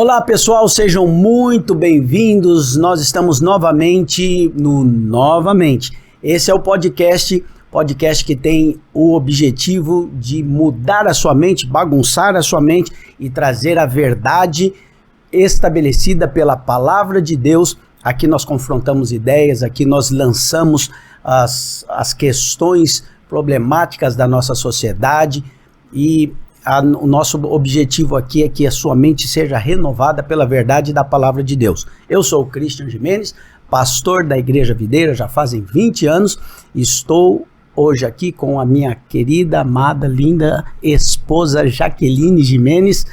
Olá pessoal, sejam muito bem-vindos. Nós estamos novamente no Novamente. Esse é o podcast que tem o objetivo de mudar a sua mente, bagunçar a sua mente e trazer a verdade estabelecida pela palavra de Deus. Aqui nós confrontamos ideias, aqui nós lançamos as questões problemáticas da nossa sociedade e o nosso objetivo aqui é que a sua mente seja renovada pela verdade da palavra de Deus. Eu sou o Christian Gimenez, pastor da Igreja Videira, já fazem 20 anos. Estou hoje aqui com a minha querida, amada, linda esposa Jaqueline Gimenez,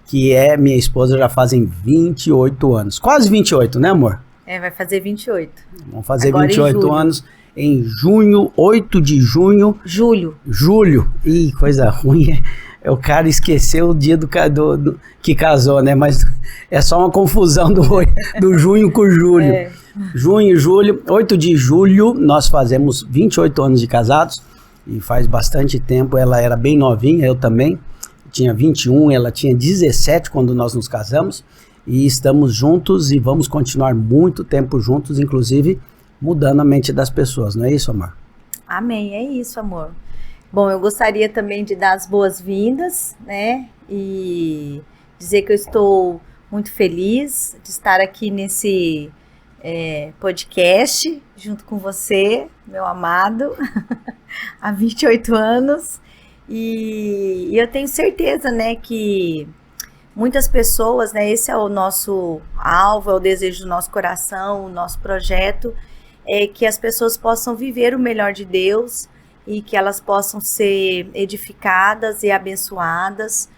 que é minha esposa já fazem 28 anos. Quase 28, né, amor? Vai fazer 28. Vamos fazer agora 28 anos em junho, 8 de junho. Julho. Ih, coisa ruim. O cara esqueceu o dia do que casou, né? Mas é só uma confusão do junho com julho. Junho, julho, 8 de julho, nós fazemos 28 anos de casados. E faz bastante tempo, ela era bem novinha, eu também. Tinha 21, ela tinha 17 quando nós nos casamos. E estamos juntos e vamos continuar muito tempo juntos, inclusive mudando a mente das pessoas. Não é isso, amor? Amém, é isso, amor. Bom, eu gostaria também de dar as boas-vindas, né, e dizer que eu estou muito feliz de estar aqui nesse podcast junto com você, meu amado, há 28 anos, e eu tenho certeza, né, que muitas pessoas, né, esse é o nosso alvo, é o desejo do nosso coração, o nosso projeto, é que as pessoas possam viver o melhor de Deus, e que elas possam ser edificadas e abençoadas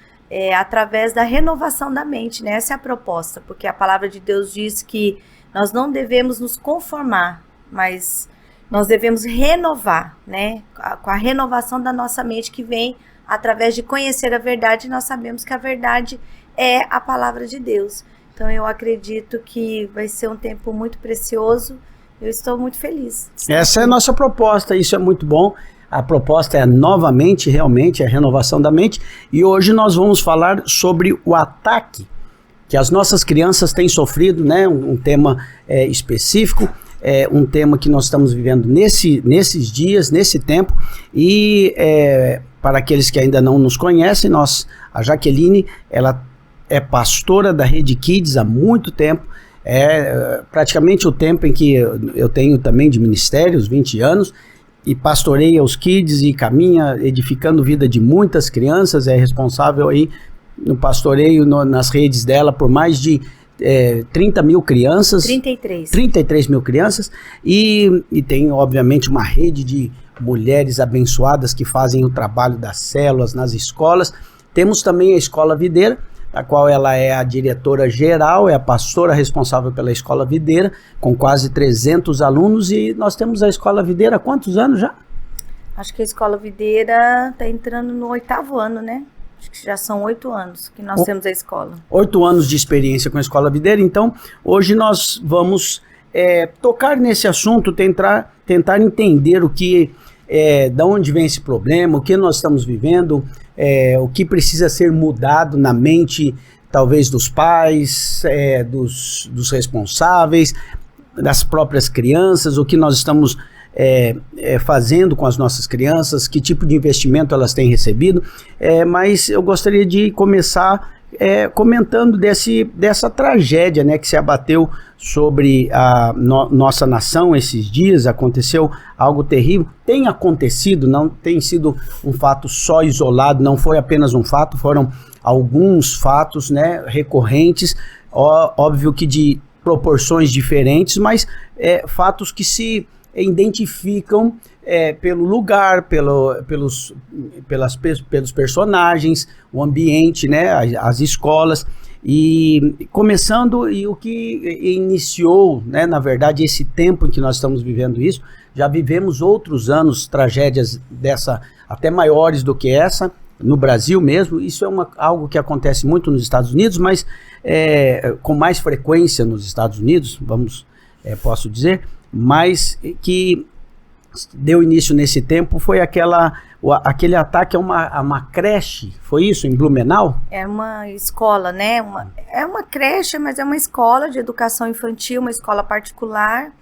através da renovação da mente, né? Essa é a proposta, porque a palavra de Deus diz que nós não devemos nos conformar, mas nós devemos renovar, né? Com a renovação da nossa mente que vem através de conhecer a verdade, nós sabemos que a verdade é a palavra de Deus. Então eu acredito que vai ser um tempo muito precioso, eu estou muito feliz. Essa é a nossa proposta, isso é muito bom. A proposta é novamente, realmente, a renovação da mente. E hoje nós vamos falar sobre o ataque que as nossas crianças têm sofrido, né? Um tema específico, um tema que nós estamos vivendo nesses dias, nesse tempo. E para aqueles que ainda não nos conhecem, a Jaqueline, ela é pastora da Rede Kids há muito tempo. Praticamente o tempo em que eu tenho também de ministério, os 20 anos, e pastoreia os kids e caminha edificando a vida de muitas crianças, é responsável aí no pastoreio nas redes dela por mais de 30 mil crianças. 33 mil crianças e tem obviamente uma rede de mulheres abençoadas que fazem o trabalho das células nas escolas. Temos também a Escola Videira, a qual ela é a diretora geral, é a pastora responsável pela Escola Videira, com quase 300 alunos, e nós temos a Escola Videira há quantos anos já? Acho que a Escola Videira está entrando no 8º ano, né? Acho que já são 8 anos que nós temos a escola. 8 anos de experiência com a Escola Videira, então hoje nós vamos tocar nesse assunto, tentar entender o que, de onde vem esse problema, o que nós estamos vivendo, o que precisa ser mudado na mente, talvez dos pais, dos responsáveis, das próprias crianças, o que nós estamos fazendo com as nossas crianças, que tipo de investimento elas têm recebido, mas eu gostaria de começar comentando dessa tragédia, né, que se abateu sobre a nossa nação esses dias. Aconteceu algo terrível, tem acontecido, não tem sido um fato só isolado, não foi apenas um fato, foram alguns fatos, né, recorrentes, óbvio que de proporções diferentes, mas fatos que se identificam pelo lugar, pelos personagens, o ambiente, né, as escolas, e começando, e o que iniciou, né, na verdade, esse tempo em que nós estamos vivendo isso, já vivemos outros anos, tragédias até maiores do que essa, no Brasil mesmo. Isso é algo que acontece muito nos Estados Unidos, mas com mais frequência nos Estados Unidos, posso dizer, mas que deu início nesse tempo foi aquele ataque a uma creche, foi isso, em Blumenau? É uma escola, né? É uma creche, mas é uma escola de educação infantil, uma escola particular,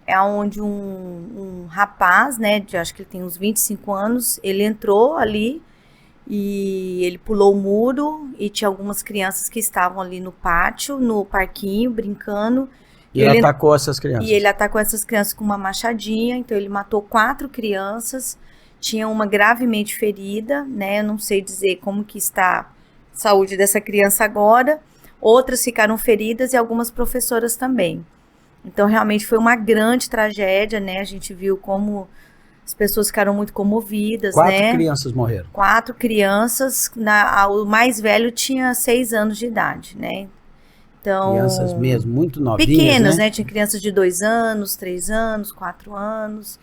é onde um rapaz, né, acho que ele tem uns 25 anos, ele entrou ali e ele pulou o muro e tinha algumas crianças que estavam ali no pátio, no parquinho, brincando. E ele atacou essas crianças. E ele atacou essas crianças com uma machadinha, então ele matou 4 crianças, tinha uma gravemente ferida, né? Eu não sei dizer como que está a saúde dessa criança agora. Outras ficaram feridas e algumas professoras também. Então realmente foi uma grande tragédia, né? A gente viu como as pessoas ficaram muito comovidas, 4 né? crianças morreram. 4 crianças, o mais velho tinha 6 anos de idade, né? Então, crianças mesmo, muito novinhas, pequenas, né? Tinha crianças de 2 anos, 3 anos, 4 anos.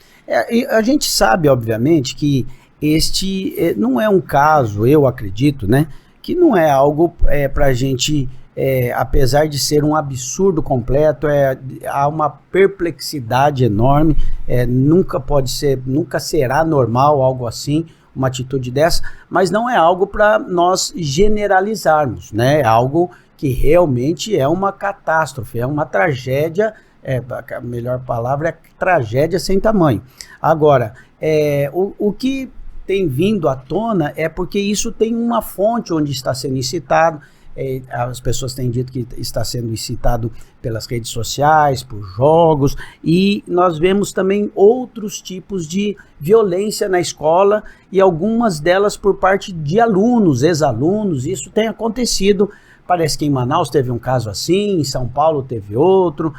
E a gente sabe, obviamente, que este não é um caso, eu acredito, né? Que não é algo para a gente, apesar de ser um absurdo completo, há uma perplexidade enorme, nunca será normal algo assim, uma atitude dessa, mas não é algo para nós generalizarmos, né? É algo que realmente é uma catástrofe, é uma tragédia, a melhor palavra é tragédia sem tamanho. Agora, o que tem vindo à tona é porque isso tem uma fonte onde está sendo incitado, as pessoas têm dito que está sendo incitado pelas redes sociais, por jogos, e nós vemos também outros tipos de violência na escola e algumas delas por parte de alunos, ex-alunos. Isso tem acontecido. Parece que em Manaus teve um caso assim, em São Paulo teve outro,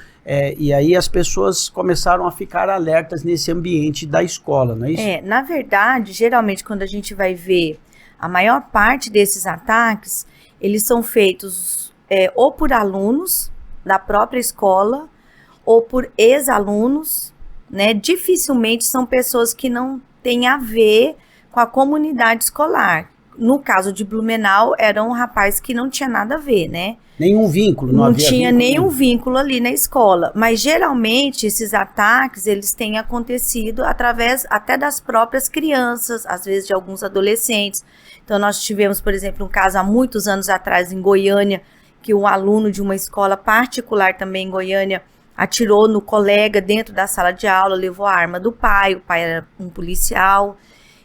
e aí as pessoas começaram a ficar alertas nesse ambiente da escola, não é isso? Na verdade, geralmente quando a gente vai ver a maior parte desses ataques, eles são feitos ou por alunos da própria escola ou por ex-alunos, né? Dificilmente são pessoas que não têm a ver com a comunidade escolar. No caso de Blumenau, era um rapaz que não tinha nada a ver, né? Nenhum vínculo, não tinha nenhum vínculo ali na escola. Mas geralmente esses ataques, eles têm acontecido através até das próprias crianças, às vezes de alguns adolescentes. Então nós tivemos, por exemplo, um caso há muitos anos atrás em Goiânia, que um aluno de uma escola particular também em Goiânia atirou no colega dentro da sala de aula, levou a arma do pai, o pai era um policial.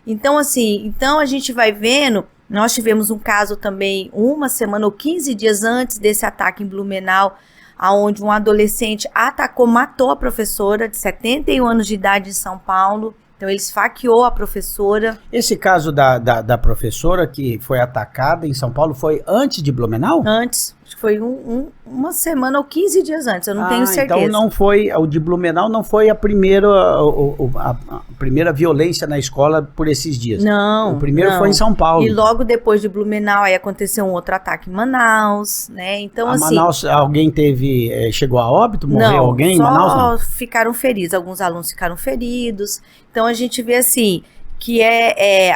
Então, assim, a gente vai vendo, nós tivemos um caso também, uma semana ou 15 dias antes desse ataque em Blumenau, onde um adolescente matou a professora de 71 anos de idade em São Paulo. Então, ele esfaqueou a professora. Esse caso da professora que foi atacada em São Paulo foi antes de Blumenau? Antes. Acho que foi uma semana ou 15 dias antes, eu não tenho certeza. Então não foi, o de Blumenau não foi a primeira violência na escola por esses dias. Não. O primeiro foi em São Paulo. E logo depois de Blumenau, aí aconteceu um outro ataque em Manaus, né? Então, assim... Manaus, alguém chegou a óbito? Morreu alguém em Manaus? Não, ficaram feridos, alguns alunos ficaram feridos. Então, a gente vê assim, que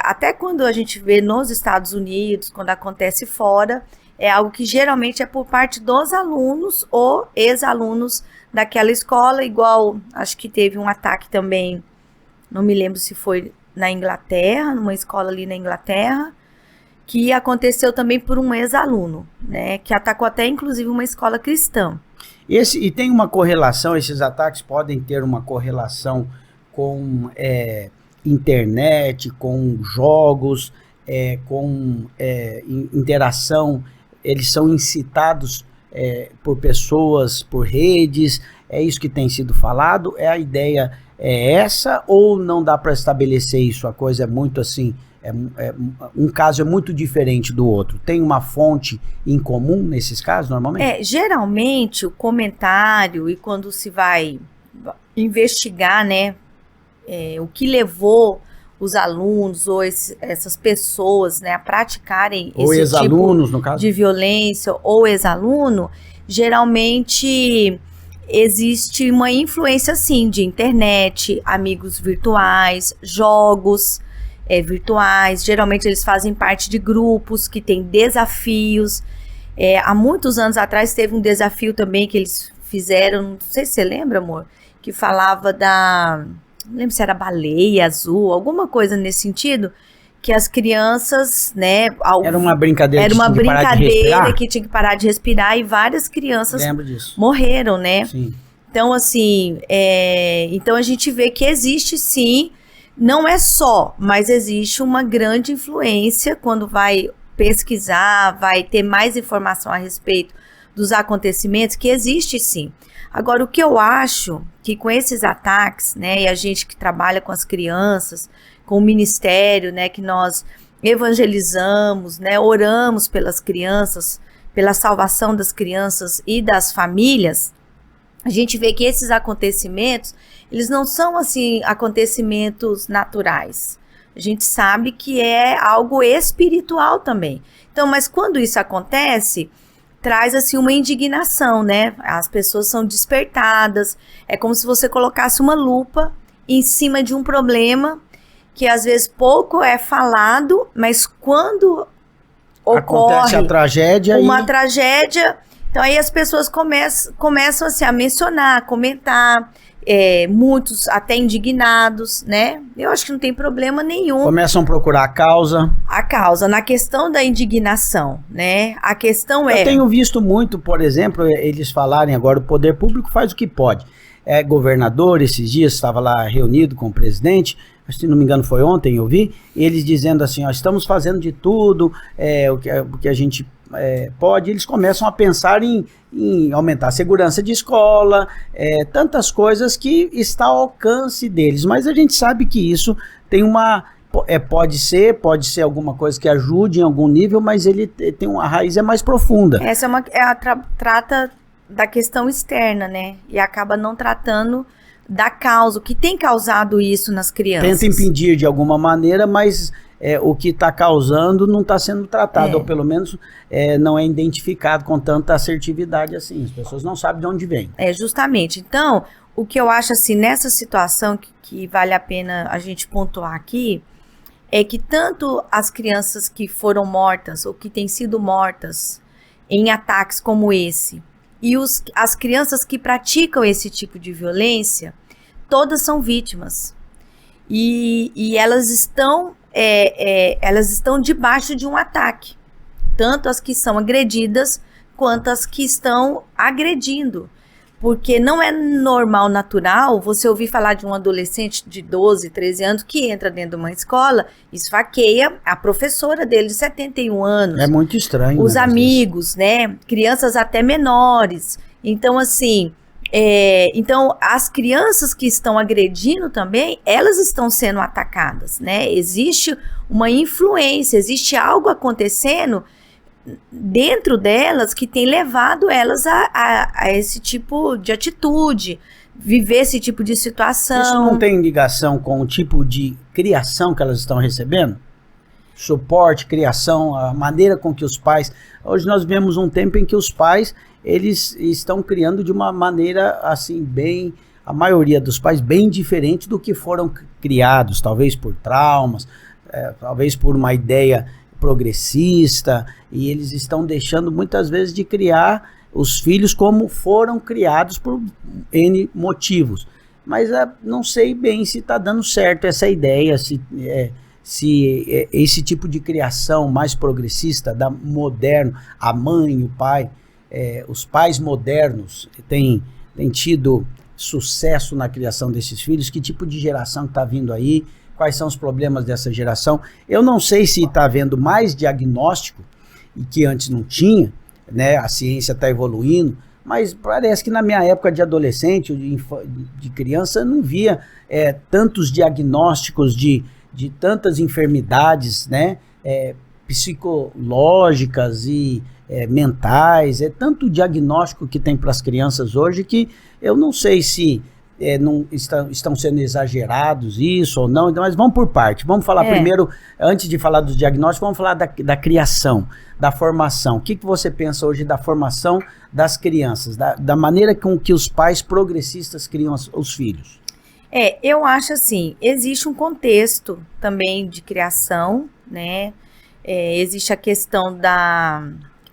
até quando a gente vê nos Estados Unidos, quando acontece fora... É algo que geralmente é por parte dos alunos ou ex-alunos daquela escola, igual acho que teve um ataque também, não me lembro se foi na Inglaterra, numa escola ali na Inglaterra, que aconteceu também por um ex-aluno, né, que atacou até inclusive uma escola cristã. E tem uma correlação, esses ataques podem ter uma correlação com internet, com jogos, com interação. Eles são incitados por pessoas, por redes, é isso que tem sido falado? A ideia é essa ou não dá para estabelecer isso? A coisa é muito assim, um caso é muito diferente do outro. Tem uma fonte em comum nesses casos, normalmente? Geralmente o comentário e quando se vai investigar, né, o que levou os alunos ou essas pessoas, né, a praticarem ou esse tipo no caso, de violência ou ex-aluno, geralmente existe uma influência sim de internet, amigos virtuais, jogos virtuais. Geralmente eles fazem parte de grupos que têm desafios. Há muitos anos atrás teve um desafio também que eles fizeram, não sei se você lembra, amor, que falava não lembro se era baleia azul, alguma coisa nesse sentido, que as crianças, né... Era uma brincadeira, era uma que tinha que parar de respirar? Que tinha que parar de respirar e várias crianças Lembro disso. morreram, né? Sim. Então, assim, então a gente vê que existe sim, não é só, mas existe uma grande influência quando vai pesquisar, vai ter mais informação a respeito dos acontecimentos, que existe sim. Agora, o que eu acho que com esses ataques, né, e a gente que trabalha com as crianças, com o ministério, né, que nós evangelizamos, né, oramos pelas crianças, pela salvação das crianças e das famílias, a gente vê que esses acontecimentos, eles não são, assim, acontecimentos naturais. A gente sabe que é algo espiritual também. Então, mas quando isso acontece, traz, assim, uma indignação, né? As pessoas são despertadas. É como se você colocasse uma lupa em cima de um problema que, às vezes, pouco é falado, mas quando ocorre acontece a tragédia, uma tragédia... Então, aí as pessoas começam assim, a mencionar, a comentar, muitos até indignados, né? Eu acho que não tem problema nenhum. Começam a procurar a causa. A causa, na questão da indignação, né? A questão Eu tenho visto muito, por exemplo, eles falarem agora, o poder público faz o que pode. Governador, esses dias, estava lá reunido com o presidente, se não me engano foi ontem, eu vi, eles dizendo assim, ó, estamos fazendo de tudo, o que a gente pode, eles começam a pensar em aumentar a segurança de escola, tantas coisas que está ao alcance deles, mas a gente sabe que isso tem pode ser alguma coisa que ajude em algum nível, mas ele tem uma raiz mais profunda. Essa trata da questão externa, né? E acaba não tratando da causa, o que tem causado isso nas crianças. Tenta impedir de alguma maneira, mas o que está causando não está sendo tratado, ou pelo menos não é identificado com tanta assertividade assim. As pessoas não sabem de onde vem. Justamente. Então, o que eu acho assim, nessa situação que vale a pena a gente pontuar aqui, é que tanto as crianças que foram mortas, ou que têm sido mortas em ataques como esse, e as crianças que praticam esse tipo de violência, todas são vítimas. E elas estão debaixo de um ataque. Tanto as que são agredidas, quanto as que estão agredindo. Porque não é normal, natural, você ouvir falar de um adolescente de 12, 13 anos que entra dentro de uma escola, esfaqueia a professora dele de 71 anos. É muito estranho. Os amigos, né? Crianças até menores. Então, assim, então as crianças que estão agredindo também, elas estão sendo atacadas, né? Existe uma influência, existe algo acontecendo dentro delas que tem levado elas a esse tipo de atitude, viver esse tipo de situação. Isso não tem ligação com o tipo de criação que elas estão recebendo? Suporte, criação, a maneira com que os pais... Hoje nós vivemos um tempo em que os pais, eles estão criando de uma maneira assim, bem... A maioria dos pais bem diferente do que foram criados, talvez por traumas, talvez por uma ideia progressista, e eles estão deixando muitas vezes de criar os filhos como foram criados por N motivos. Mas não sei bem se está dando certo essa ideia, se esse tipo de criação mais progressista, moderno, a mãe e o pai, os pais modernos têm tido sucesso na criação desses filhos. Que tipo de geração está vindo aí? Quais são os problemas dessa geração? Eu não sei se está havendo mais diagnóstico, e que antes não tinha, né? A ciência está evoluindo, mas parece que na minha época de adolescente, de criança, eu não via tantos diagnósticos de tantas enfermidades, né? Psicológicas e mentais. É tanto diagnóstico que tem para as crianças hoje que eu não sei se não estão sendo exagerados isso ou não, mas vamos por parte. Vamos falar primeiro, antes de falar dos diagnósticos, vamos falar da criação, da formação. O que você pensa hoje da formação das crianças, da maneira com que os pais progressistas criam os filhos? Eu acho assim, existe um contexto também de criação, né? Existe a questão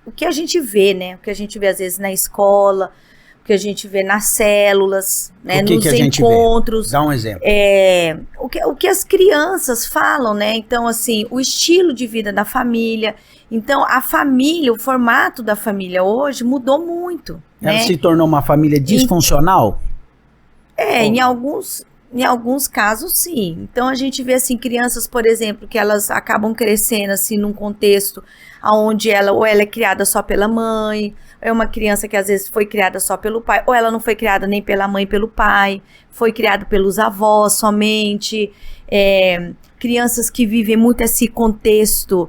o que a gente vê, né? O que a gente vê às vezes na escola, que a gente vê nas células, né, nos que a gente encontros. vê? Dá um exemplo. O que as crianças falam, né? Então, assim, o estilo de vida da família. Então, a família, o formato da família hoje mudou muito. Ela né? se tornou uma família disfuncional? Em alguns casos, sim. Então, a gente vê, assim, crianças, por exemplo, que elas acabam crescendo, assim, num contexto onde ela é criada só pela mãe, é uma criança que às vezes foi criada só pelo pai, ou ela não foi criada nem pela mãe, pelo pai, foi criada pelos avós somente. Crianças que vivem muito esse contexto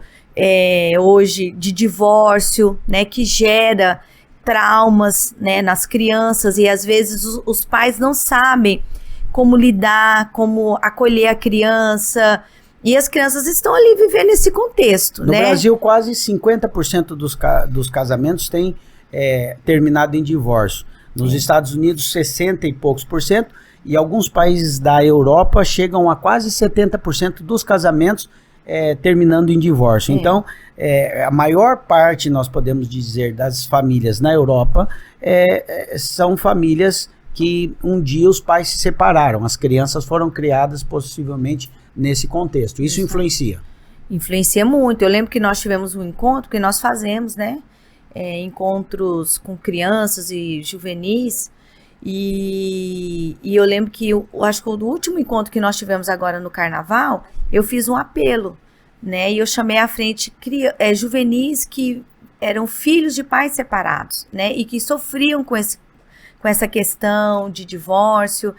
hoje de divórcio, né, que gera traumas, né, nas crianças, e às vezes os pais não sabem como lidar, como acolher a criança, e as crianças estão ali vivendo esse contexto. No né? Brasil, quase 50% dos casamentos têm terminado em divórcio. Nos Estados Unidos, 60 e poucos por cento, e alguns países da Europa chegam a quase 70% dos casamentos terminando em divórcio. Então, a maior parte, nós podemos dizer, das famílias na Europa são famílias que um dia os pais se separaram, as crianças foram criadas possivelmente nesse contexto. Isso influencia? Influencia muito. Eu lembro que nós tivemos um encontro que nós fazemos, né? Encontros com crianças e juvenis, e eu lembro que eu acho que o último encontro que nós tivemos agora no Carnaval, eu fiz um apelo, né? E eu chamei à frente juvenis que eram filhos de pais separados, né? E que sofriam com essa questão de divórcio.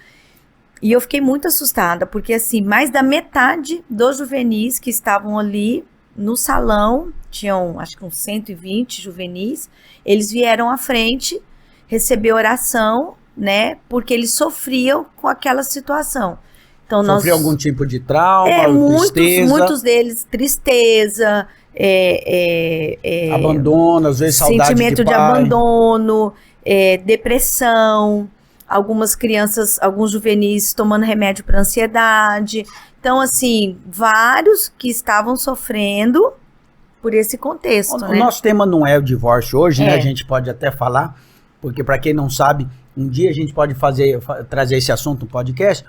E eu fiquei muito assustada, porque assim, mais da metade dos juvenis que estavam ali no salão, tinham acho que uns 120 juvenis, eles vieram à frente receber oração, né? Porque eles sofriam com aquela situação. Então, sofriam algum tipo de trauma, tristeza? Muitos deles, tristeza, abandono, às vezes saudade sentimento de pai. abandono, depressão, algumas crianças, alguns juvenis tomando remédio para ansiedade. Então, assim, vários que estavam sofrendo por esse contexto. O nosso tema não é o divórcio hoje, né? A gente pode até falar, porque para quem não sabe, um dia a gente pode trazer esse assunto no podcast,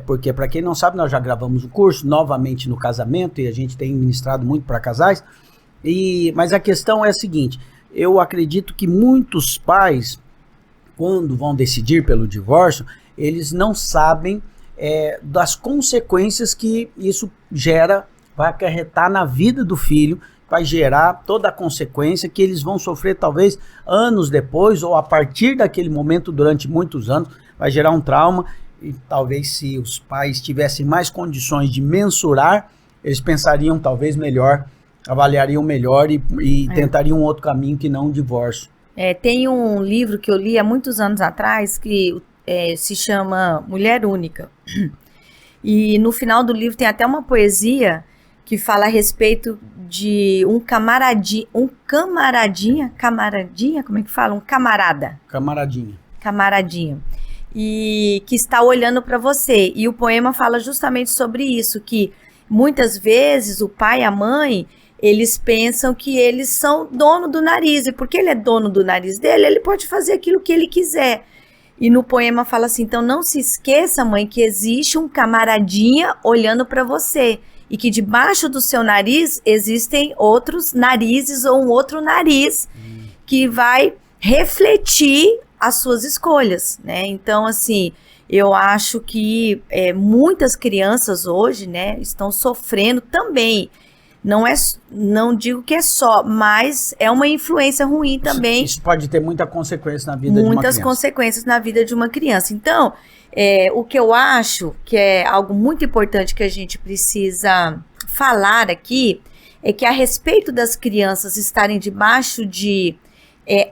porque para quem não sabe, nós já gravamos o curso novamente no casamento e a gente tem ministrado muito para casais. Mas a questão é a seguinte: eu acredito que muitos pais, quando vão decidir pelo divórcio, eles não sabem das consequências que isso vai acarretar na vida do filho, vai gerar toda a consequência que eles vão sofrer talvez anos depois, ou a partir daquele momento, durante muitos anos, vai gerar um trauma. E talvez se os pais tivessem mais condições de mensurar, eles pensariam talvez melhor, avaliariam melhor e tentariam um outro caminho que não o divórcio. Tem um livro que eu li há muitos anos atrás que se chama Mulher Única. E no final do livro tem até uma poesia que fala a respeito de um camaradinha, como é que fala? Um camarada. Camaradinha. E que está olhando para você. E o poema fala justamente sobre isso, que muitas vezes o pai e a mãe, eles pensam que eles são dono do nariz, e porque ele é dono do nariz dele, ele pode fazer aquilo que ele quiser. E no poema fala assim: então não se esqueça, mãe, que existe um camaradinha olhando para você, e que debaixo do seu nariz existem outros narizes ou um outro nariz que vai refletir as suas escolhas, né? Então, assim, eu acho que muitas crianças hoje, né, estão sofrendo também. Não digo que é só, mas é uma influência ruim também. Isso pode ter muita consequência na vida de uma criança. Muitas consequências na vida de uma criança. Então, o que eu acho que é algo muito importante que a gente precisa falar aqui é que, a respeito das crianças estarem debaixo de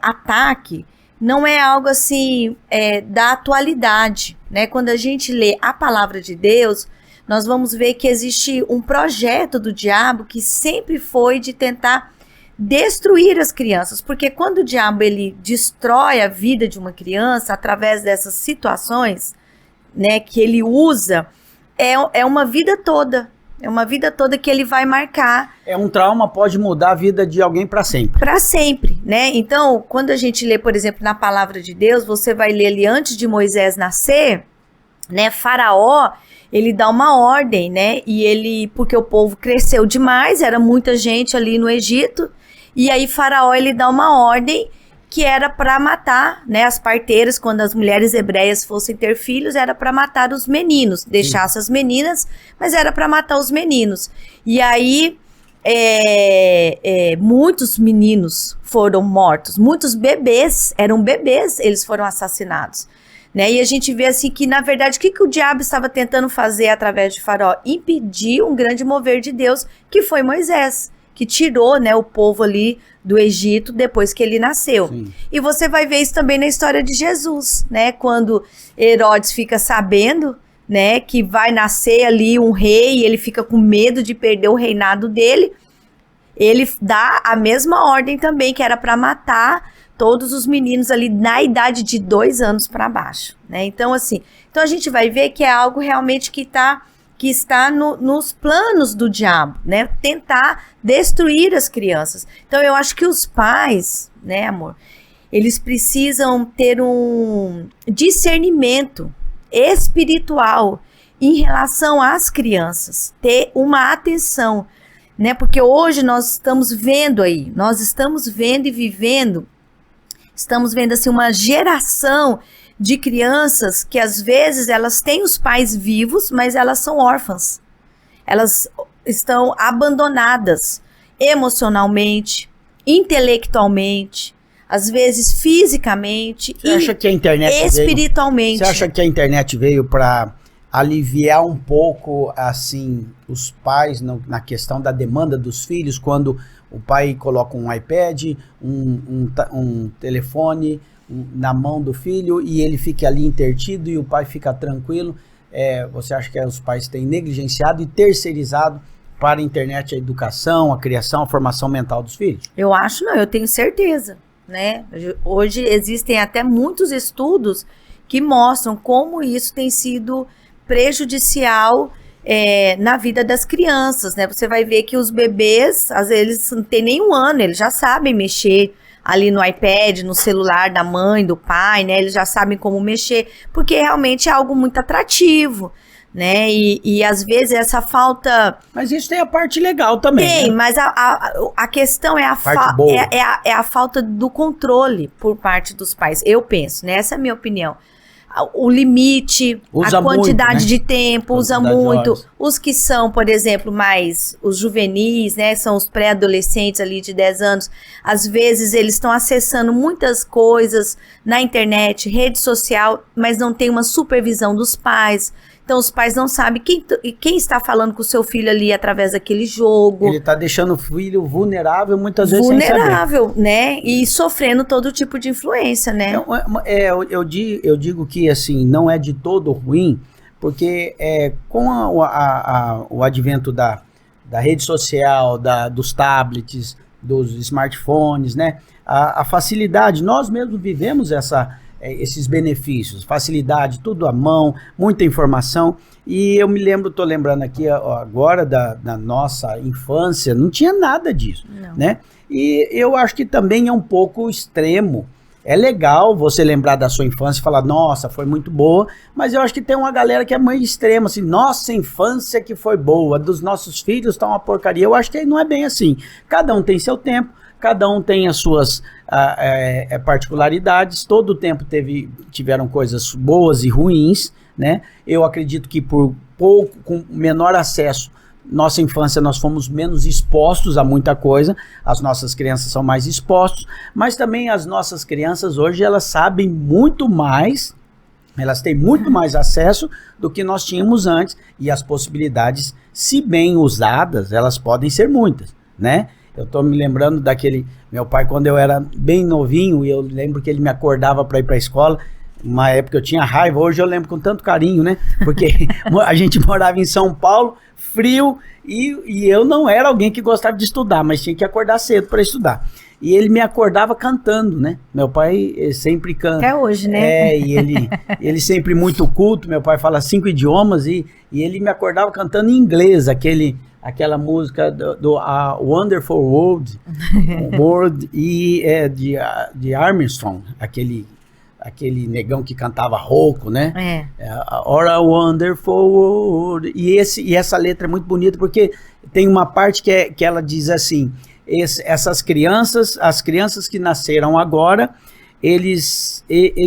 ataque, não é algo assim da atualidade, né? Quando a gente lê a palavra de Deus, nós vamos ver que existe um projeto do diabo que sempre foi de tentar destruir as crianças, porque quando o diabo ele destrói a vida de uma criança através dessas situações, né, que ele usa, é uma vida toda, É uma vida toda que ele vai marcar. Um trauma pode mudar a vida de alguém para sempre. Para sempre, né? Então, quando a gente lê, por exemplo, na palavra de Deus, você vai ler ali antes de Moisés nascer, né? Faraó, ele dá uma ordem, né? E ele, porque o povo cresceu demais, era muita gente ali no Egito, e aí Faraó, ele dá uma ordem que era para matar, né, as parteiras, quando as mulheres hebreias fossem ter filhos, era para matar os meninos, deixasse as meninas, mas era para matar os meninos. E aí, muitos meninos foram mortos, muitos bebês, eles foram assassinados. Né? E a gente vê assim que, na verdade, o que o diabo estava tentando fazer através de Faraó? Impedir um grande mover de Deus, que foi Moisés, que tirou, né, o povo ali do Egito depois que ele nasceu. Sim. E você vai ver isso também na história de Jesus, né? Quando Herodes fica sabendo, né, que vai nascer ali um rei, e ele fica com medo de perder o reinado dele, ele dá a mesma ordem também, que era para matar todos os meninos ali na idade de 2 anos para baixo, né? Então, assim, a gente vai ver que é algo realmente que está nos planos do diabo, né? Tentar destruir as crianças. Então, eu acho que os pais, né, amor, eles precisam ter um discernimento espiritual em relação às crianças, ter uma atenção, né? Porque hoje nós estamos vendo e vivendo, estamos vendo assim uma geração de crianças que às vezes elas têm os pais vivos, mas elas são órfãs. Elas estão abandonadas emocionalmente, intelectualmente, às vezes fisicamente e espiritualmente. Você acha que a internet veio para aliviar um pouco assim os pais na questão da demanda dos filhos, quando o pai coloca um iPad, um telefone na mão do filho e ele fica ali intertido e o pai fica tranquilo? Você acha que os pais têm negligenciado e terceirizado para a internet a educação, a criação, a formação mental dos filhos? Eu acho não, eu tenho certeza, né? Hoje existem até muitos estudos que mostram como isso tem sido prejudicial na vida das crianças, né? Você vai ver que os bebês, às vezes, não tem nem 1 ano, eles já sabem mexer ali no iPad, no celular da mãe, do pai, né? Eles já sabem como mexer, porque realmente é algo muito atrativo, né? E às vezes essa falta... Mas isso tem a parte legal também, Tem, né? mas a questão é a falta do controle por parte dos pais, eu penso, né? Essa é a minha opinião. O limite, a quantidade muito, né? De tempo, usa muito. Os que são, por exemplo, mais os juvenis, né? São os pré-adolescentes ali de 10 anos. Às vezes eles estão acessando muitas coisas na internet, rede social, mas não tem uma supervisão dos pais. Então os pais não sabem quem está falando com o seu filho ali através daquele jogo. Ele está deixando o filho vulnerável, muitas vezes sem saber. Vulnerável, né? E sofrendo todo tipo de influência, né? Eu digo que assim, não é de todo ruim, porque com o advento da rede social, dos tablets, dos smartphones, né? A facilidade, nós mesmos vivemos esses benefícios, facilidade, tudo à mão, muita informação. E eu tô lembrando aqui agora da nossa infância, não tinha nada disso, né? E eu acho que também é um pouco extremo. É legal você lembrar da sua infância e falar, nossa, foi muito boa, mas eu acho que tem uma galera que é meio extrema, assim, nossa infância que foi boa, dos nossos filhos tá uma porcaria. Eu acho que não é bem assim. Cada um tem seu tempo, cada um tem as suas particularidades, todo o tempo tiveram coisas boas e ruins, né? Eu acredito que por pouco, com menor acesso, nossa infância nós fomos menos expostos a muita coisa, as nossas crianças são mais expostos, mas também as nossas crianças hoje elas sabem muito mais, elas têm muito mais acesso do que nós tínhamos antes, e as possibilidades, se bem usadas, elas podem ser muitas, né? Eu tô me lembrando meu pai, quando eu era bem novinho, e eu lembro que ele me acordava para ir para a escola. Uma época eu tinha raiva, hoje eu lembro com tanto carinho, né? Porque a gente morava em São Paulo, frio, e eu não era alguém que gostava de estudar, mas tinha que acordar cedo para estudar. e ele me acordava cantando, né? Meu pai sempre canta. Até hoje, né? E ele sempre muito culto, meu pai fala 5 idiomas, e ele me acordava cantando em inglês, aquela música do Wonderful World, e de Armstrong, aquele negão que cantava rouco, né? Or a Wonderful World. E essa letra é muito bonita, porque tem uma parte que ela diz assim, essas crianças, as crianças que nasceram agora, eles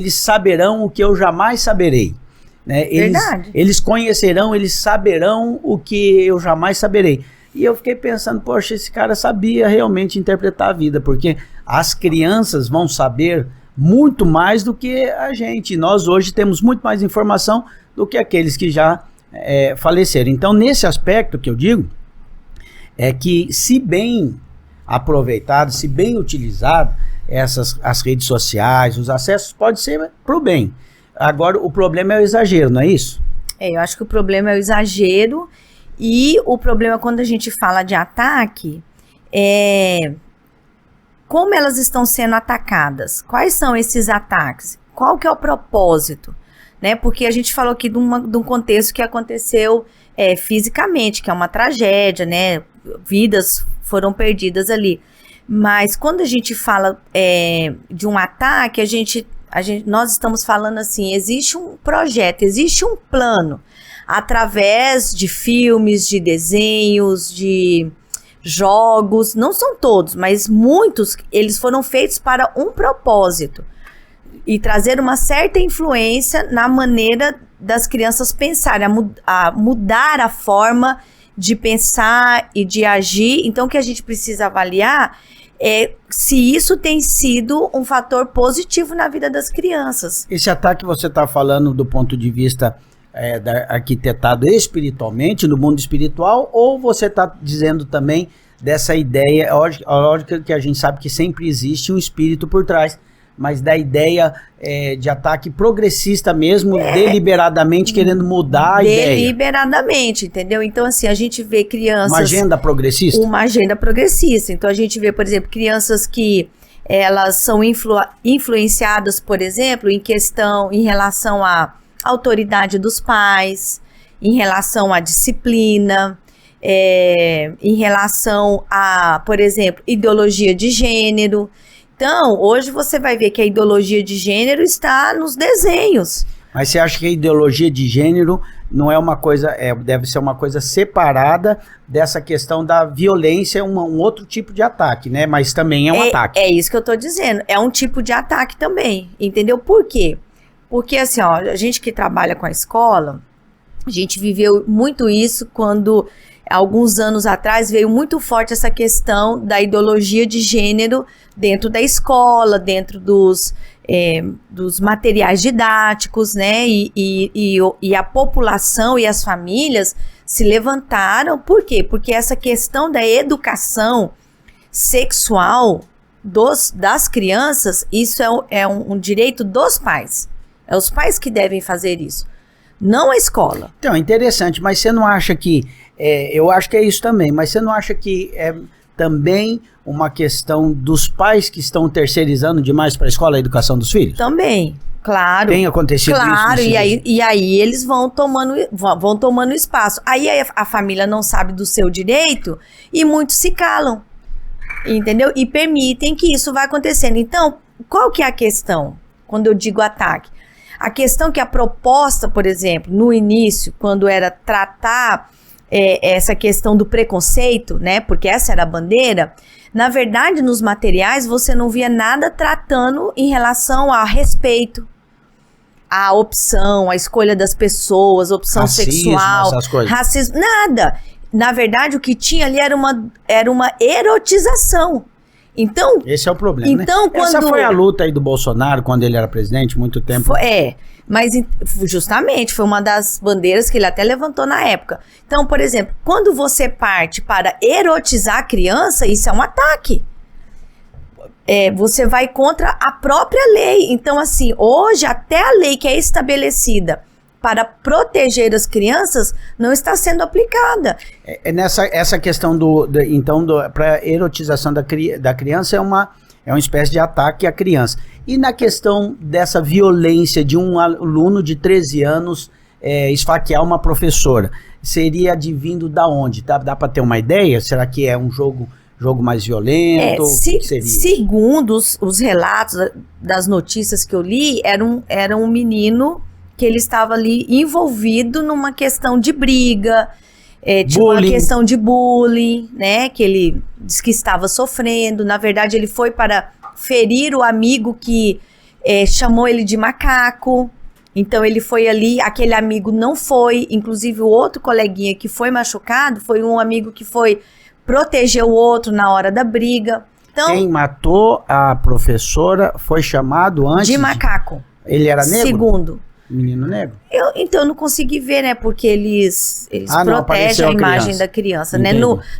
saberão o que eu jamais saberei. Né? Eles conhecerão, eles saberão o que eu jamais saberei. E eu fiquei pensando, poxa, esse cara sabia realmente interpretar a vida, porque as crianças vão saber muito mais do que a gente. Nós hoje temos muito mais informação do que aqueles que já faleceram. Então, nesse aspecto que eu digo, é que se bem aproveitado, se bem utilizado, as redes sociais, os acessos, pode ser para o bem. Agora, o problema é o exagero, não é isso? Eu acho que o problema é o exagero, e o problema quando a gente fala de ataque é como elas estão sendo atacadas. Quais são esses ataques? Qual que é o propósito? Né? Porque a gente falou aqui de um contexto que aconteceu fisicamente, que é uma tragédia, né? Vidas foram perdidas ali. Mas quando a gente fala de um ataque, nós estamos falando assim, existe um projeto, existe um plano, através de filmes, de desenhos, de jogos, não são todos, mas muitos, eles foram feitos para um propósito, e trazer uma certa influência na maneira das crianças pensarem, a mudar a forma de pensar e de agir. Então, o que a gente precisa avaliar é se isso tem sido um fator positivo na vida das crianças. Esse ataque você está falando do ponto de vista arquitetado espiritualmente, no mundo espiritual, ou você está dizendo também dessa ideia, a lógica que a gente sabe que sempre existe um espírito por trás, mas da ideia de ataque progressista mesmo, deliberadamente querendo mudar a ideia. Deliberadamente, entendeu? Então, assim, a gente vê crianças... Uma agenda progressista? Uma agenda progressista. Então, a gente vê, por exemplo, crianças que elas são influenciadas, por exemplo, em relação à autoridade dos pais, em relação à disciplina, em relação a, por exemplo, ideologia de gênero. Então, hoje você vai ver que a ideologia de gênero está nos desenhos. Mas você acha que a ideologia de gênero não é uma coisa, deve ser uma coisa separada dessa questão da violência, um outro tipo de ataque, né? Mas também é um ataque. É isso que eu tô dizendo, é um tipo de ataque também, entendeu? Por quê? Porque assim, ó, a gente que trabalha com a escola, a gente viveu muito isso quando... Alguns anos atrás veio muito forte essa questão da ideologia de gênero dentro da escola, dentro dos materiais didáticos, né? E a população e as famílias se levantaram. Por quê? Porque essa questão da educação sexual das crianças, isso é um direito dos pais. É os pais que devem fazer isso, não a escola. Então, interessante, mas você não acha que... eu acho que é isso também, mas você não acha que é também uma questão dos pais que estão terceirizando demais para a escola a educação dos filhos? Também, claro. Tem acontecido isso? Claro, e aí eles vão tomando espaço. Aí a família não sabe do seu direito e muitos se calam, entendeu? E permitem que isso vá acontecendo. Então, qual que é a questão quando eu digo ataque? A questão que a proposta, por exemplo, no início, quando era tratar essa questão do preconceito, né? Porque essa era a bandeira. Na verdade, nos materiais, você não via nada tratando em relação a respeito, a opção, a escolha das pessoas, opção sexual, racismo, nada. Na verdade, o que tinha ali era uma erotização. Então, esse é o problema, então, né? Essa foi a luta aí do Bolsonaro quando ele era presidente, muito tempo. Mas justamente foi uma das bandeiras que ele até levantou na época. Então, por exemplo, quando você parte para erotizar a criança, isso é um ataque. Você vai contra a própria lei. Então, assim, hoje até a lei que é estabelecida para proteger as crianças não está sendo aplicada. Essa questão para erotização da criança É uma espécie de ataque à criança. E na questão dessa violência de um aluno de 13 anos esfaquear uma professora, seria advindo da onde? Dá para ter uma ideia? Será que é um jogo mais violento? O que seria? Segundo os relatos das notícias que eu li, era um menino que ele estava ali envolvido numa questão de briga, tinha uma questão de bullying, né, que ele disse que estava sofrendo. Na verdade, ele foi para ferir o amigo que chamou ele de macaco. Então ele foi ali, aquele amigo não foi, inclusive o outro coleguinha que foi machucado, foi um amigo que foi proteger o outro na hora da briga. Então, quem matou a professora foi chamado antes de macaco. Ele era negro? Segundo. Menino negro? Então eu não consegui ver, né? Porque eles protegem a imagem da criança, né?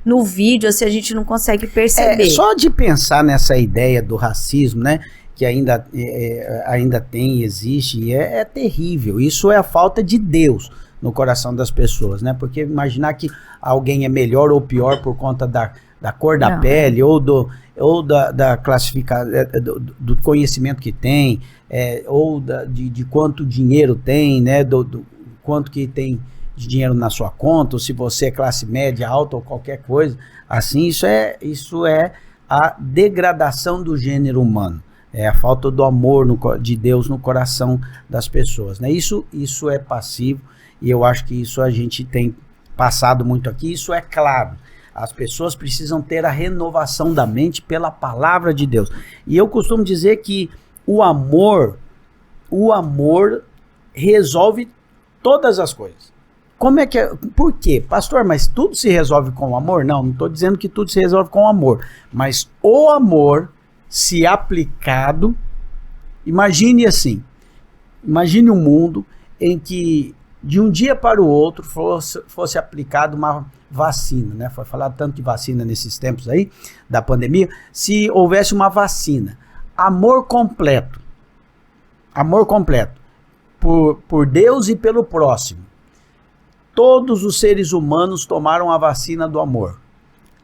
No vídeo, assim, a gente não consegue perceber. Só de pensar nessa ideia do racismo, né? Que ainda tem, existe, e é terrível. Isso é a falta de Deus no coração das pessoas, né? Porque imaginar que alguém é melhor ou pior por conta da cor da pele ou da classificação, do conhecimento que tem, ou de quanto dinheiro tem, né? Do quanto que tem de dinheiro na sua conta, ou se você é classe média, alta ou qualquer coisa, assim, isso é a degradação do gênero humano. É a falta do amor de Deus no coração das pessoas, né? Isso é passivo, e eu acho que isso a gente tem passado muito aqui. Isso é claro. As pessoas precisam ter a renovação da mente pela palavra de Deus. E eu costumo dizer que o amor resolve todas as coisas. Como é que é? Por quê? Pastor, mas tudo se resolve com o amor? Não estou dizendo que tudo se resolve com o amor. Mas o amor, se aplicado, imagine um mundo em que de um dia para o outro fosse aplicada uma vacina, né? Foi falado tanto de vacina nesses tempos aí, da pandemia. Se houvesse uma vacina, amor completo por Deus e pelo próximo, todos os seres humanos tomaram a vacina do amor.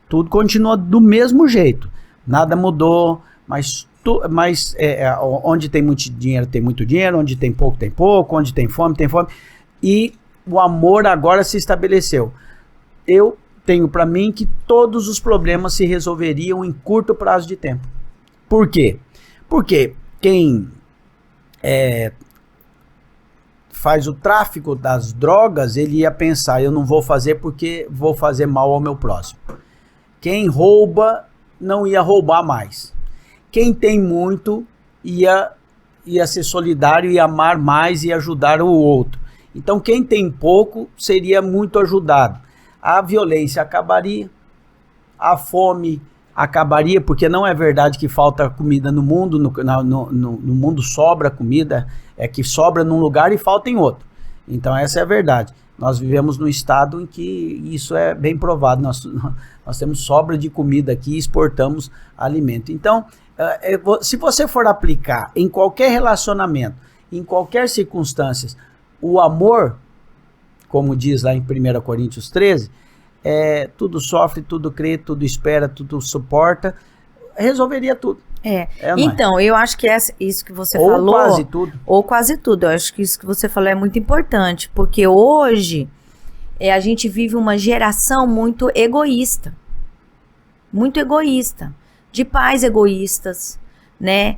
Tudo continua do mesmo jeito, nada mudou, mas onde tem muito dinheiro, onde tem pouco, onde tem fome, e o amor agora se estabeleceu. Eu tenho para mim que todos os problemas se resolveriam em curto prazo de tempo. Por quê? Porque quem faz o tráfico das drogas, ele ia pensar, eu não vou fazer porque vou fazer mal ao meu próximo. Quem rouba não ia roubar mais. Quem tem muito ia ser solidário e amar mais e ajudar o outro. Então quem tem pouco seria muito ajudado. A violência acabaria, a fome acabaria, porque não é verdade que falta comida no mundo, no mundo sobra comida, é que sobra num lugar e falta em outro. Então essa é a verdade. Nós vivemos num estado em que isso é bem provado. Nós temos sobra de comida aqui e exportamos alimento. Então, se você for aplicar em qualquer relacionamento, em qualquer circunstância, o amor, como diz lá em 1 Coríntios 13, tudo sofre, tudo crê, tudo espera, tudo suporta, resolveria tudo. Então, eu acho que isso que você ou falou... quase tudo. Ou quase tudo. Eu acho que isso que você falou é muito importante, porque hoje a gente vive uma geração muito egoísta. Muito egoísta. De pais egoístas, né?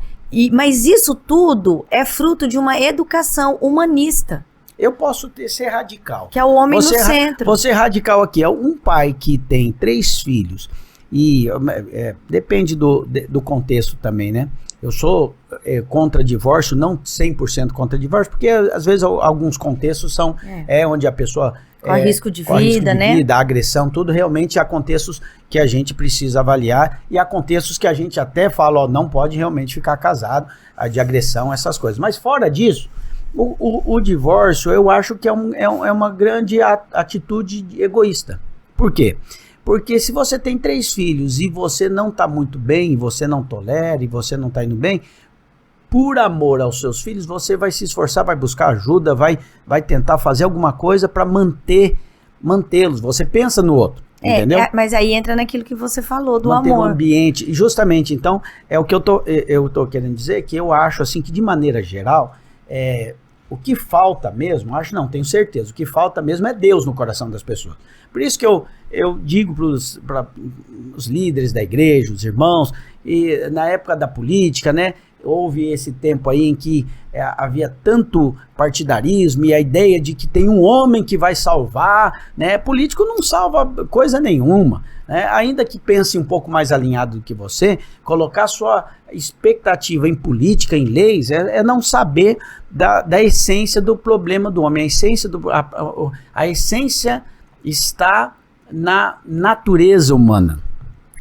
Mas isso tudo é fruto de uma educação humanista. Eu posso ser radical. Que é o homem no centro. Vou ser radical aqui. É um pai que tem 3 filhos. E depende do contexto também, né? Eu sou contra divórcio, não 100% contra divórcio, porque às vezes alguns contextos são onde a pessoa... Corre risco de vida, né? A agressão, tudo. Realmente há contextos que a gente precisa avaliar e há contextos que a gente até fala, não pode realmente ficar casado, de agressão, essas coisas. Mas fora disso, o divórcio, eu acho que é uma grande atitude egoísta. Por quê? Porque se você tem 3 filhos e você não está muito bem, você não tolera e você não está indo bem, por amor aos seus filhos, você vai se esforçar, vai buscar ajuda, vai tentar fazer alguma coisa para manter mantê-los, você pensa no outro, entendeu? Mas aí entra naquilo que você falou do manter amor. O ambiente, justamente, então, é o que eu tô querendo dizer, que eu acho assim que de maneira geral, o que falta mesmo, tenho certeza, o que falta mesmo é Deus no coração das pessoas. Por isso que eu digo para os líderes da igreja, os irmãos, e na época da política, né, houve esse tempo aí em que havia tanto partidarismo e a ideia de que tem um homem que vai salvar, né? Político não salva coisa nenhuma, né? Ainda que pense um pouco mais alinhado do que você, colocar sua expectativa em política, em leis, é não saber da essência do problema do homem. A essência está na natureza humana,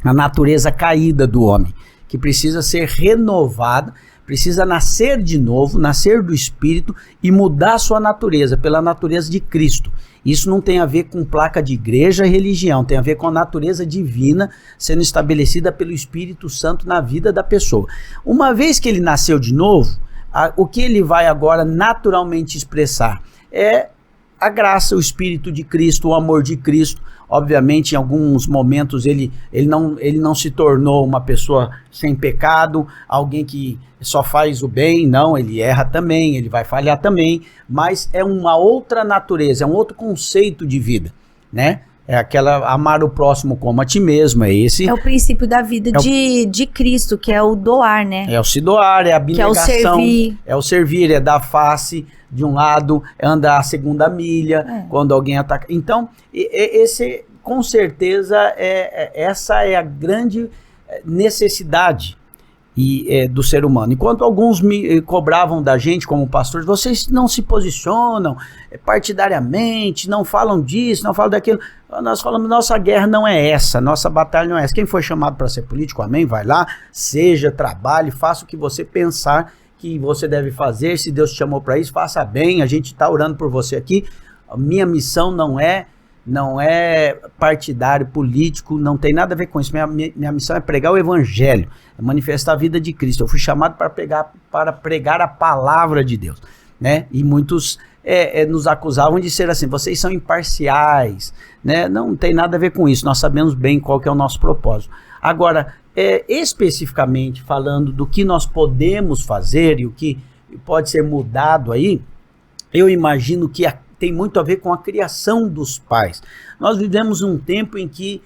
na natureza caída do homem, que precisa ser renovada, precisa nascer de novo, nascer do Espírito e mudar sua natureza, pela natureza de Cristo. Isso não tem a ver com placa de igreja e religião, tem a ver com a natureza divina sendo estabelecida pelo Espírito Santo na vida da pessoa. Uma vez que ele nasceu de novo, o que ele vai agora naturalmente expressar é a graça, o Espírito de Cristo, o amor de Cristo. Obviamente, em alguns momentos, ele não se tornou uma pessoa sem pecado, alguém que só faz o bem, não, ele erra também, ele vai falhar também, mas é uma outra natureza, é um outro conceito de vida, né? É aquela amar o próximo como a ti mesmo, é esse. É o princípio da vida de Cristo, que é o doar, né? É o se doar, é a abnegação. Que é o servir. É o servir, é dar face de um lado, é andar a segunda milha, quando alguém ataca. Então, esse, com certeza, essa é a grande necessidade do ser humano. Enquanto alguns me cobravam da gente como pastores, vocês não se posicionam partidariamente, não falam disso, não falam daquilo. Nós falamos, nossa guerra não é essa, nossa batalha não é essa. Quem foi chamado para ser político, amém, vai lá, seja, trabalhe, faça o que você pensar que você deve fazer. Se Deus te chamou para isso, faça bem, a gente está orando por você aqui. A minha missão não é partidário, político, não tem nada a ver com isso. Minha missão é pregar o evangelho, é manifestar a vida de Cristo. Eu fui chamado para pregar a palavra de Deus, né? E muitos nos acusavam de ser assim, vocês são imparciais, né? Não tem nada a ver com isso, nós sabemos bem qual que é o nosso propósito. Agora, especificamente falando do que nós podemos fazer e o que pode ser mudado aí, eu imagino que tem muito a ver com a criação dos pais. Nós vivemos um tempo em que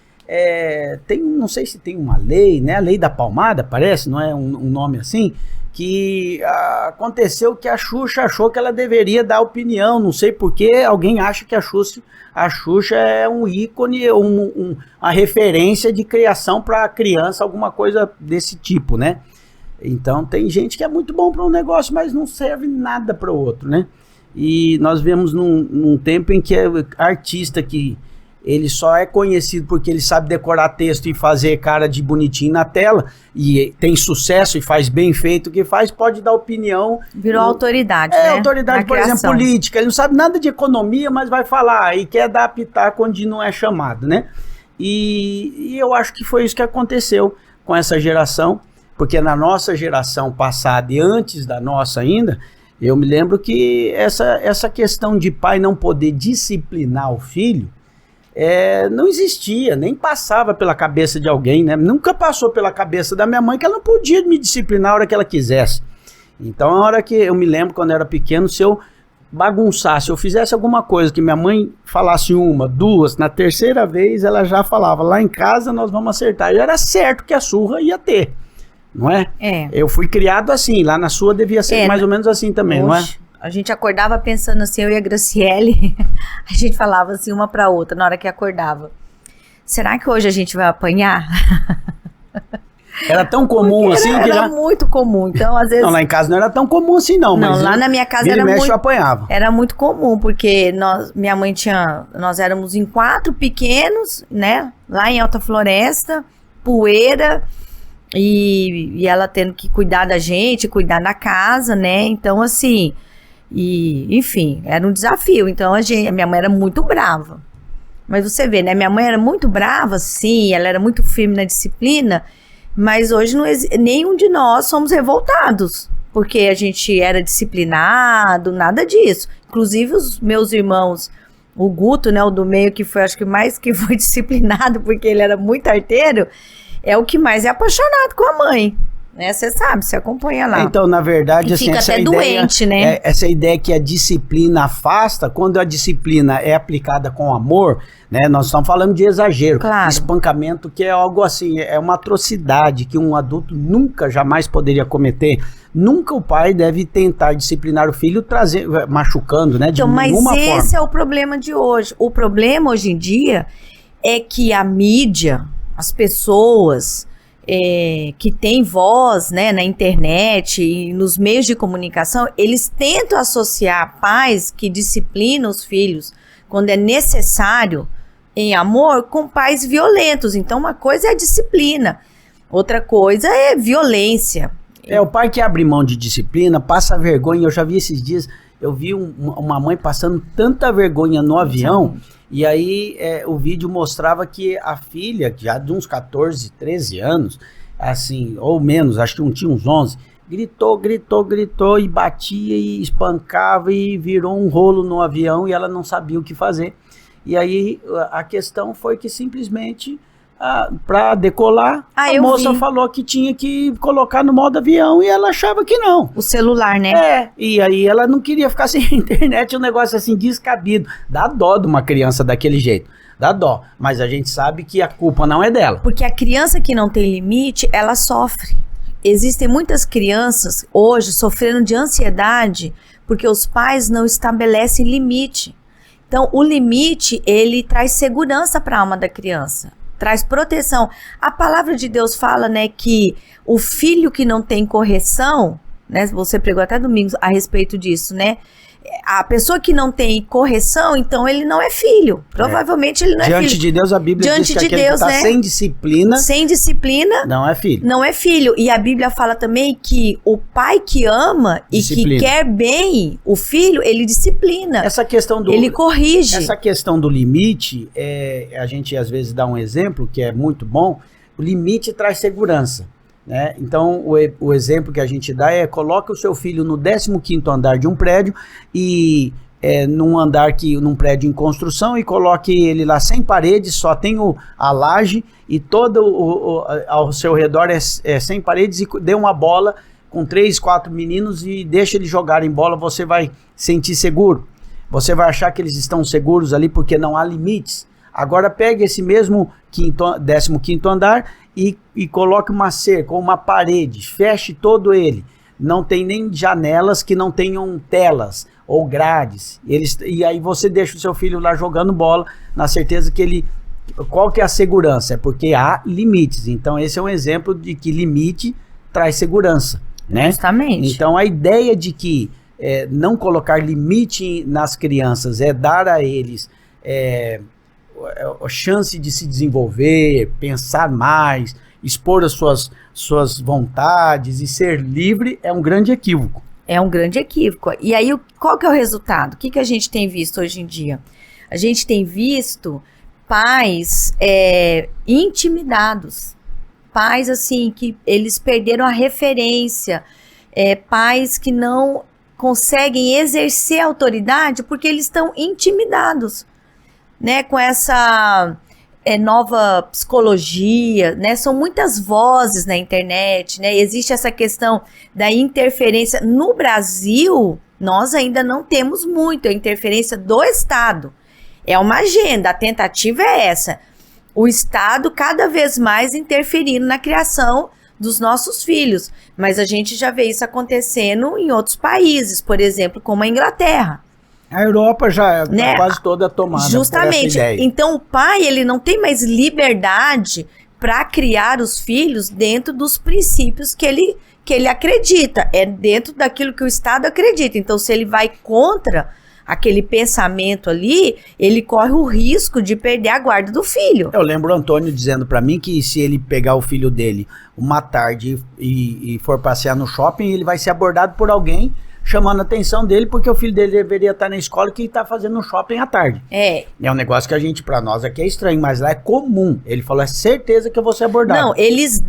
não sei se tem uma lei, né? A lei da palmada, parece, não é um nome assim, que aconteceu que a Xuxa achou que ela deveria dar opinião, não sei por que alguém acha que a Xuxa é um ícone, uma referência de criação para criança, alguma coisa desse tipo, né? Então tem gente que é muito bom para um negócio, mas não serve nada para o outro, né? E nós vemos num tempo em que artista que ele só é conhecido porque ele sabe decorar texto e fazer cara de bonitinho na tela, e tem sucesso e faz bem feito o que faz, pode dar opinião. Virou autoridade, né? Autoridade, por exemplo, política. Ele não sabe nada de economia, mas vai falar e quer dar pitaco onde não é chamado, né? E eu acho que foi isso que aconteceu com essa geração, porque na nossa geração passada e antes da nossa ainda, eu me lembro que essa questão de pai não poder disciplinar o filho não existia, nem passava pela cabeça de alguém, né? Nunca passou pela cabeça da minha mãe que ela não podia me disciplinar a hora que ela quisesse. Então, a hora que eu me lembro, quando eu era pequeno, se eu bagunçasse, se eu fizesse alguma coisa que minha mãe falasse uma, duas, na terceira vez ela já falava, lá em casa nós vamos acertar. E era certo que a surra ia ter, não é? Eu fui criado assim, lá na sua devia ser mais ou menos assim também, não é? A gente acordava pensando assim, eu e a Graciele, a gente falava assim uma pra outra na hora que acordava. Será que hoje a gente vai apanhar? Era tão comum assim? Era muito comum, então às vezes... Não, lá em casa não era tão comum assim não. Não, mas lá na minha casa apanhava. Era muito comum, porque minha mãe nós éramos em 4 pequenos, né? Lá em Alta Floresta, poeira... E ela tendo que cuidar da gente, cuidar da casa, né? Então, assim, enfim, era um desafio. Então, a minha mãe era muito brava. Mas você vê, né? Minha mãe era muito brava, sim, ela era muito firme na disciplina, mas hoje nenhum de nós somos revoltados, porque a gente era disciplinado, nada disso. Inclusive, os meus irmãos O Guto, né, o do meio, que foi, acho que mais que foi disciplinado, porque ele era muito arteiro, é o que mais é apaixonado com a mãe, né? Você sabe, você acompanha lá. Então, na verdade, assim, fica essa até ideia, doente, né? Essa ideia que a disciplina afasta, quando a disciplina é aplicada com amor, né? Nós estamos falando de exagero, Claro. espancamento, que é algo assim, é uma atrocidade que um adulto nunca, jamais poderia cometer. Nunca o pai deve tentar disciplinar o filho machucando, né? De Então, mas nenhuma forma. esse é o problema de hoje. O problema hoje em dia é que a mídia, as pessoas que têm voz, né, na internet e nos meios de comunicação, eles tentam associar pais que disciplinam os filhos quando é necessário em amor com pais violentos. Então, uma coisa é a disciplina, outra coisa é violência. O pai que abre mão de disciplina passa vergonha. Eu já vi esses dias, eu vi uma mãe passando tanta vergonha no avião, e aí o vídeo mostrava que a filha, já de uns 14, 13 anos, assim, ou menos, acho que tinha uns 11, gritou e batia e espancava e virou um rolo no avião e ela não sabia o que fazer. E aí a questão foi que simplesmente... para decolar, a moça falou que tinha que colocar no modo avião e ela achava que não. O celular, né? E aí ela não queria ficar sem internet, um negócio assim descabido. Dá dó de uma criança daquele jeito, dá dó. Mas a gente sabe que a culpa não é dela. Porque a criança que não tem limite, ela sofre. Existem muitas crianças hoje sofrendo de ansiedade porque os pais não estabelecem limite. Então, o limite, ele traz segurança para a alma da criança. Traz proteção. A palavra de Deus fala, né, que o filho que não tem correção, né, você pregou até domingo a respeito disso, né, a pessoa que não tem correção, então ele não é filho. Provavelmente ele não é filho. Diante de Deus, a Bíblia diz que aquele que está sem disciplina, não é filho. Não é filho. E a Bíblia fala também que o pai que ama e que quer bem o filho, ele disciplina. Ele corrige. Essa questão do limite, a gente às vezes dá um exemplo que é muito bom. O limite traz segurança. Né? Então o exemplo que a gente dá coloque o seu filho no 15º andar de um prédio e num prédio em construção, e coloque ele lá sem paredes, só tem a laje e todo ao seu redor é sem paredes, e dê uma bola com 3, 4 meninos e deixa eles jogarem bola. Você vai sentir seguro, você vai achar que eles estão seguros ali porque não há limites. Agora pegue esse mesmo 15º andar e coloque uma cerca ou uma parede, feche todo ele. Não tem nem janelas que não tenham telas ou grades. E aí você deixa o seu filho lá jogando bola, na certeza que ele... Qual que é a segurança? É porque há limites. Então esse é um exemplo de que limite traz segurança, né? Justamente. Então a ideia de que não colocar limite nas crianças é dar a eles... a chance de se desenvolver, pensar mais, expor as suas vontades e ser livre, é um grande equívoco. É um grande equívoco. E aí, qual que é o resultado? O que a gente tem visto hoje em dia? A gente tem visto pais intimidados. Pais, assim, que eles perderam a referência. Pais que não conseguem exercer autoridade porque eles estão intimidados. Né, com essa nova psicologia, né, são muitas vozes na internet, né, existe essa questão da interferência. No Brasil, nós ainda não temos muito a interferência do Estado. É uma agenda, a tentativa é essa. O Estado cada vez mais interferindo na criação dos nossos filhos. Mas a gente já vê isso acontecendo em outros países, por exemplo, como a Inglaterra. A Europa já é quase toda tomada. Justamente. Por essa ideia. Então o pai, ele não tem mais liberdade para criar os filhos dentro dos princípios que ele acredita. É dentro daquilo que o Estado acredita. Então, se ele vai contra aquele pensamento ali, ele corre o risco de perder a guarda do filho. Eu lembro o Antônio dizendo para mim que se ele pegar o filho dele uma tarde e for passear no shopping, ele vai ser abordado por alguém chamando a atenção dele, porque o filho dele deveria estar na escola, que está fazendo no shopping à tarde. É um negócio que para nós aqui é estranho, mas lá é comum. Ele falou, é certeza que eu vou ser abordado. Não, eles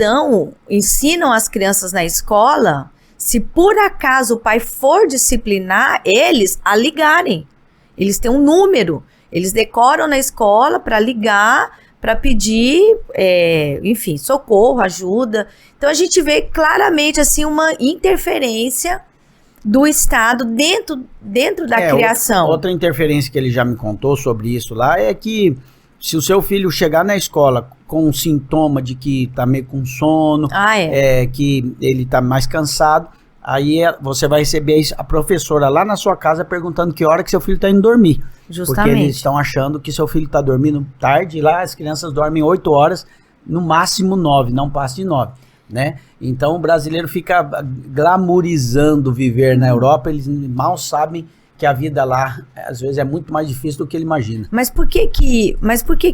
ensinam as crianças na escola, se por acaso o pai for disciplinar eles, a ligarem. Eles têm um número Eles decoram na escola para ligar, para pedir, enfim, socorro, ajuda. Então a gente vê claramente assim uma interferência do Estado dentro da criação. Outra interferência que ele já me contou sobre isso lá é que se o seu filho chegar na escola com um sintoma de que tá meio com sono, que ele tá mais cansado, aí você vai receber a professora lá na sua casa perguntando que hora que seu filho tá indo dormir. Justamente. Porque eles estão achando que seu filho tá dormindo tarde, e lá as crianças dormem 8 horas, no máximo 9, não passa de 9, né? Então o brasileiro fica glamourizando viver na Europa, eles mal sabem que a vida lá, às vezes, é muito mais difícil do que ele imagina. Mas por que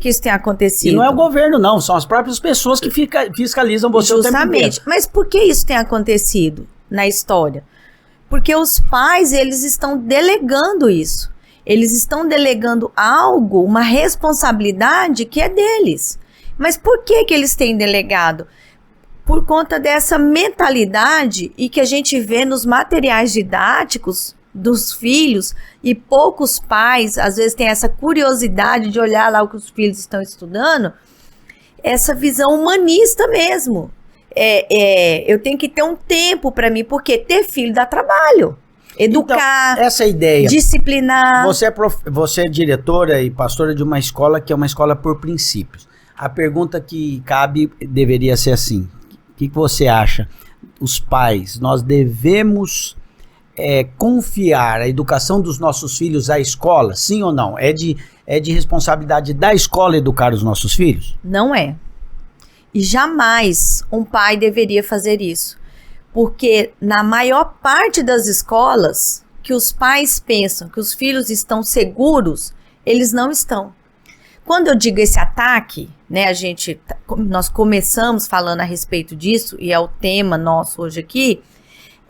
isso tem acontecido? E não é o governo, não, são as próprias pessoas que fiscalizam você o tempo inteiro. Justamente, mas por que isso tem acontecido na história? Porque os pais, eles estão delegando isso. Eles estão delegando algo, uma responsabilidade que é deles. Mas por que eles têm delegado? Por conta dessa mentalidade e que a gente vê nos materiais didáticos dos filhos, e poucos pais às vezes têm essa curiosidade de olhar lá o que os filhos estão estudando, essa visão humanista mesmo. Eu tenho que ter um tempo para mim, porque ter filho dá trabalho. Educar, então, essa ideia, disciplinar. Você é diretora e pastora de uma escola que é uma escola por princípios. A pergunta que cabe deveria ser assim: o que você acha? Os pais, nós devemos confiar a educação dos nossos filhos à escola, sim ou não? É de responsabilidade da escola educar os nossos filhos? Não é. E jamais um pai deveria fazer isso. Porque na maior parte das escolas que os pais pensam que os filhos estão seguros, eles não estão. Quando eu digo esse ataque, né, nós começamos falando a respeito disso, e é o tema nosso hoje aqui,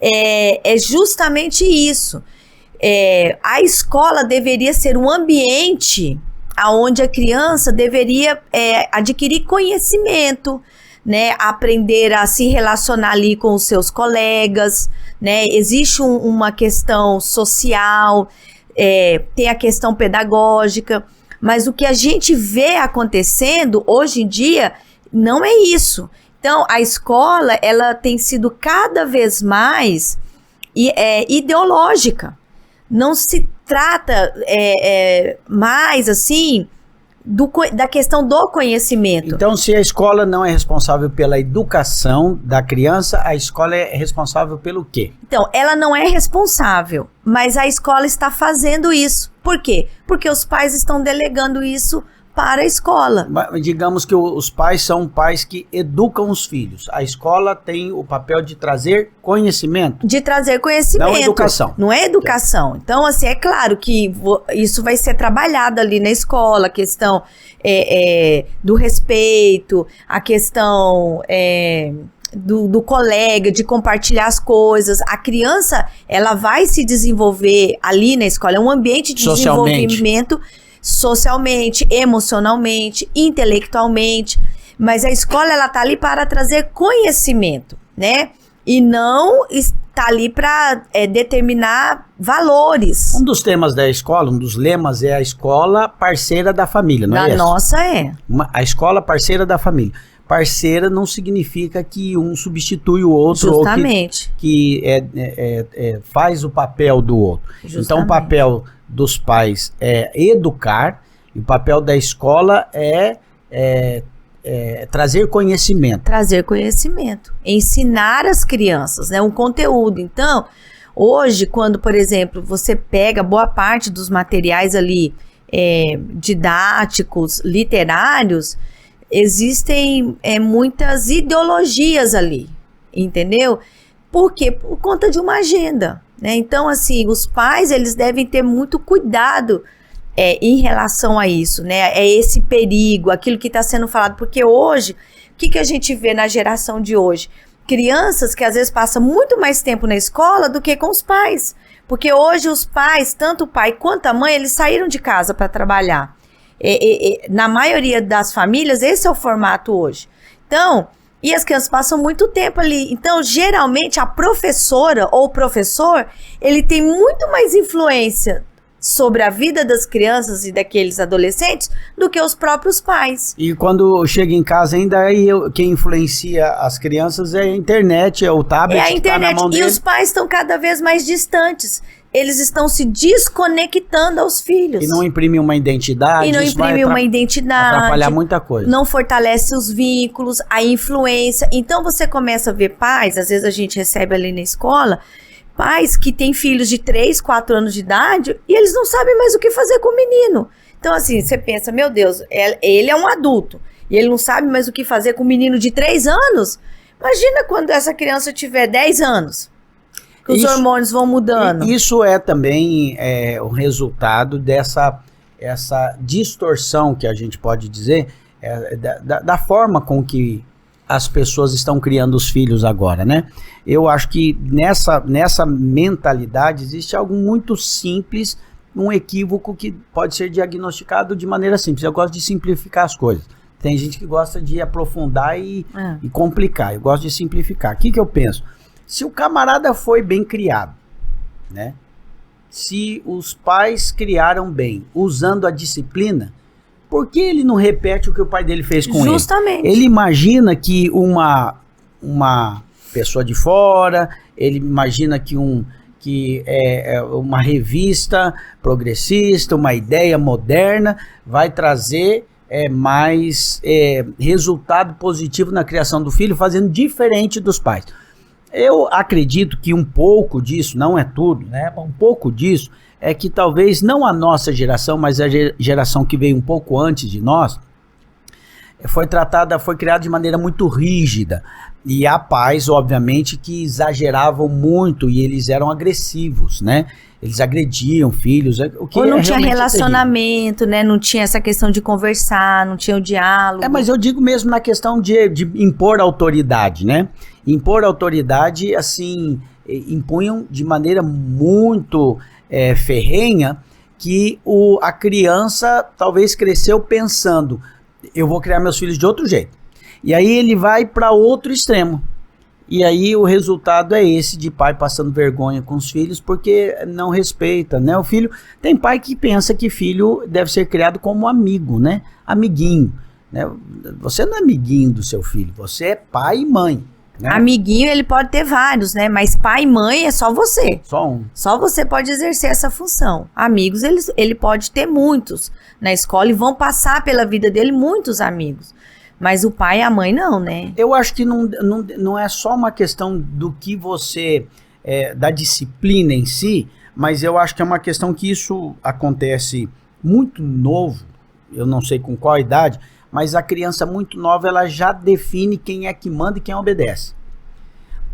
é justamente isso. A escola deveria ser um ambiente onde a criança deveria adquirir conhecimento, né, aprender a se relacionar ali com os seus colegas, né, existe uma questão social, tem a questão pedagógica, mas o que a gente vê acontecendo hoje em dia não é isso. Então, a escola, ela tem sido cada vez mais ideológica. Não se trata mais, assim, da questão do conhecimento. Então, se a escola não é responsável pela educação da criança, a escola é responsável pelo quê? Então, ela não é responsável, mas a escola está fazendo isso. Por quê? Porque os pais estão delegando isso para a escola. Digamos que os pais são pais que educam os filhos. A escola tem o papel de trazer conhecimento. De trazer conhecimento. Não é educação. Não é educação. Então, assim, é claro que isso vai ser trabalhado ali na escola, a questão do respeito, a questão do colega, de compartilhar as coisas. A criança, ela vai se desenvolver ali na escola. É um ambiente de desenvolvimento socialmente, emocionalmente, intelectualmente, mas a escola, ela tá ali para trazer conhecimento, né? E não está ali para determinar valores. Um dos temas da escola, um dos lemas é a escola parceira da família, não é isso? Na nossa a escola parceira da família. Parceira não significa que um substitui o outro. Justamente. Ou que faz o papel do outro. Justamente. Então o papel dos pais é educar, e o papel da escola é trazer conhecimento. Trazer conhecimento. Ensinar as crianças, né? Um conteúdo. Então, hoje, quando, por exemplo, você pega boa parte dos materiais ali didáticos, literários, existem muitas ideologias ali, entendeu? Por quê? Por conta de uma agenda, né? Então, assim, os pais, eles devem ter muito cuidado em relação a isso, né? É esse perigo, aquilo que está sendo falado, porque hoje, o que a gente vê na geração de hoje? Crianças que às vezes passam muito mais tempo na escola do que com os pais, porque hoje os pais, tanto o pai quanto a mãe, eles saíram de casa para trabalhar. Na maioria das famílias, esse é o formato hoje. Então, e as crianças passam muito tempo ali. Então, geralmente, a professora ou o professor, ele tem muito mais influência sobre a vida das crianças e daqueles adolescentes do que os próprios pais. E quando chega em casa ainda, quem influencia as crianças é a internet, é o tablet que está na mão E deles. os pais estão cada vez mais distantes. Eles estão se desconectando aos filhos. E não imprime uma identidade. E não isso vai imprime uma identidade. atrapalhar muita coisa. Não fortalece os vínculos, a influência. Então você começa a ver pais, às vezes a gente recebe ali na escola, pais que têm filhos de 3, 4 anos de idade e eles não sabem mais o que fazer com o menino. Então assim, você pensa, meu Deus, ele é um adulto e ele não sabe mais o que fazer com um menino de 3 anos? Imagina quando essa criança tiver 10 anos, que os hormônios vão mudando. Isso é também o resultado essa distorção que a gente pode dizer da forma com que as pessoas estão criando os filhos agora, né? Eu acho que nessa mentalidade existe algo muito simples, um equívoco que pode ser diagnosticado de maneira simples. Eu gosto de simplificar as coisas. Tem gente que gosta de aprofundar e complicar. Eu gosto de simplificar. O que eu penso? Se o camarada foi bem criado, né? Se os pais criaram bem, usando a disciplina, por que ele não repete o que o pai dele fez com ele? Justamente. Ele imagina que uma pessoa de fora, ele imagina que uma revista progressista, uma ideia moderna, vai trazer mais resultado positivo na criação do filho, fazendo diferente dos pais. Eu acredito que um pouco disso, não é tudo, né? Um pouco disso é que talvez não a nossa geração, mas a geração que veio um pouco antes de nós, foi criada de maneira muito rígida. E há pais, obviamente, que exageravam muito e eles eram agressivos, né? Eles agrediam filhos. Ou não tinha relacionamento, né? Não tinha essa questão de conversar, não tinha o diálogo. Mas eu digo mesmo na questão de impor autoridade, né? Impor autoridade, assim, impunham de maneira muito ferrenha que a criança talvez cresceu pensando, eu vou criar meus filhos de outro jeito. E aí ele vai para outro extremo. E aí o resultado é esse, de pai passando vergonha com os filhos porque não respeita, né? O filho, tem pai que pensa que filho deve ser criado como amigo, né? Amiguinho, né? Você não é amiguinho do seu filho, você é pai e mãe, né? Amiguinho ele pode ter vários, né? Mas pai e mãe é só você. Só um. Só você pode exercer essa função. Amigos, ele pode ter muitos na escola e vão passar pela vida dele muitos amigos. Mas o pai e a mãe não, né? Eu acho que não é só uma questão do que você, da disciplina em si, mas eu acho que é uma questão que isso acontece muito novo, eu não sei com qual idade, mas a criança muito nova, ela já define quem é que manda e quem obedece.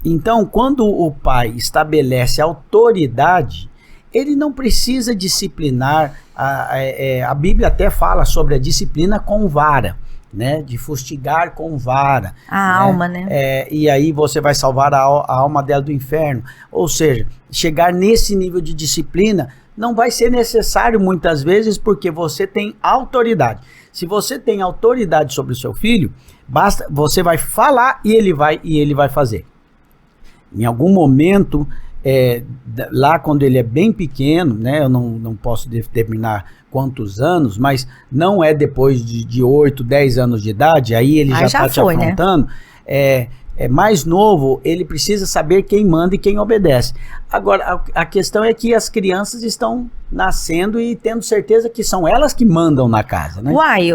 Então, quando o pai estabelece autoridade, ele não precisa disciplinar, a Bíblia até fala sobre a disciplina com vara, né, de fustigar com vara. Alma, né? E aí você vai salvar a alma dela do inferno. Ou seja, chegar nesse nível de disciplina não vai ser necessário muitas vezes porque você tem autoridade. Se você tem autoridade sobre o seu filho, basta, você vai falar e ele vai fazer. Em algum momento, lá quando ele é bem pequeno, né, eu não posso determinar quantos anos, mas não é depois de 8, 10 anos de idade, aí ele já está te afrontando, né? Mais novo, ele precisa saber quem manda e quem obedece. Agora, a questão é que as crianças estão nascendo e tendo certeza que são elas que mandam na casa, né? Uai,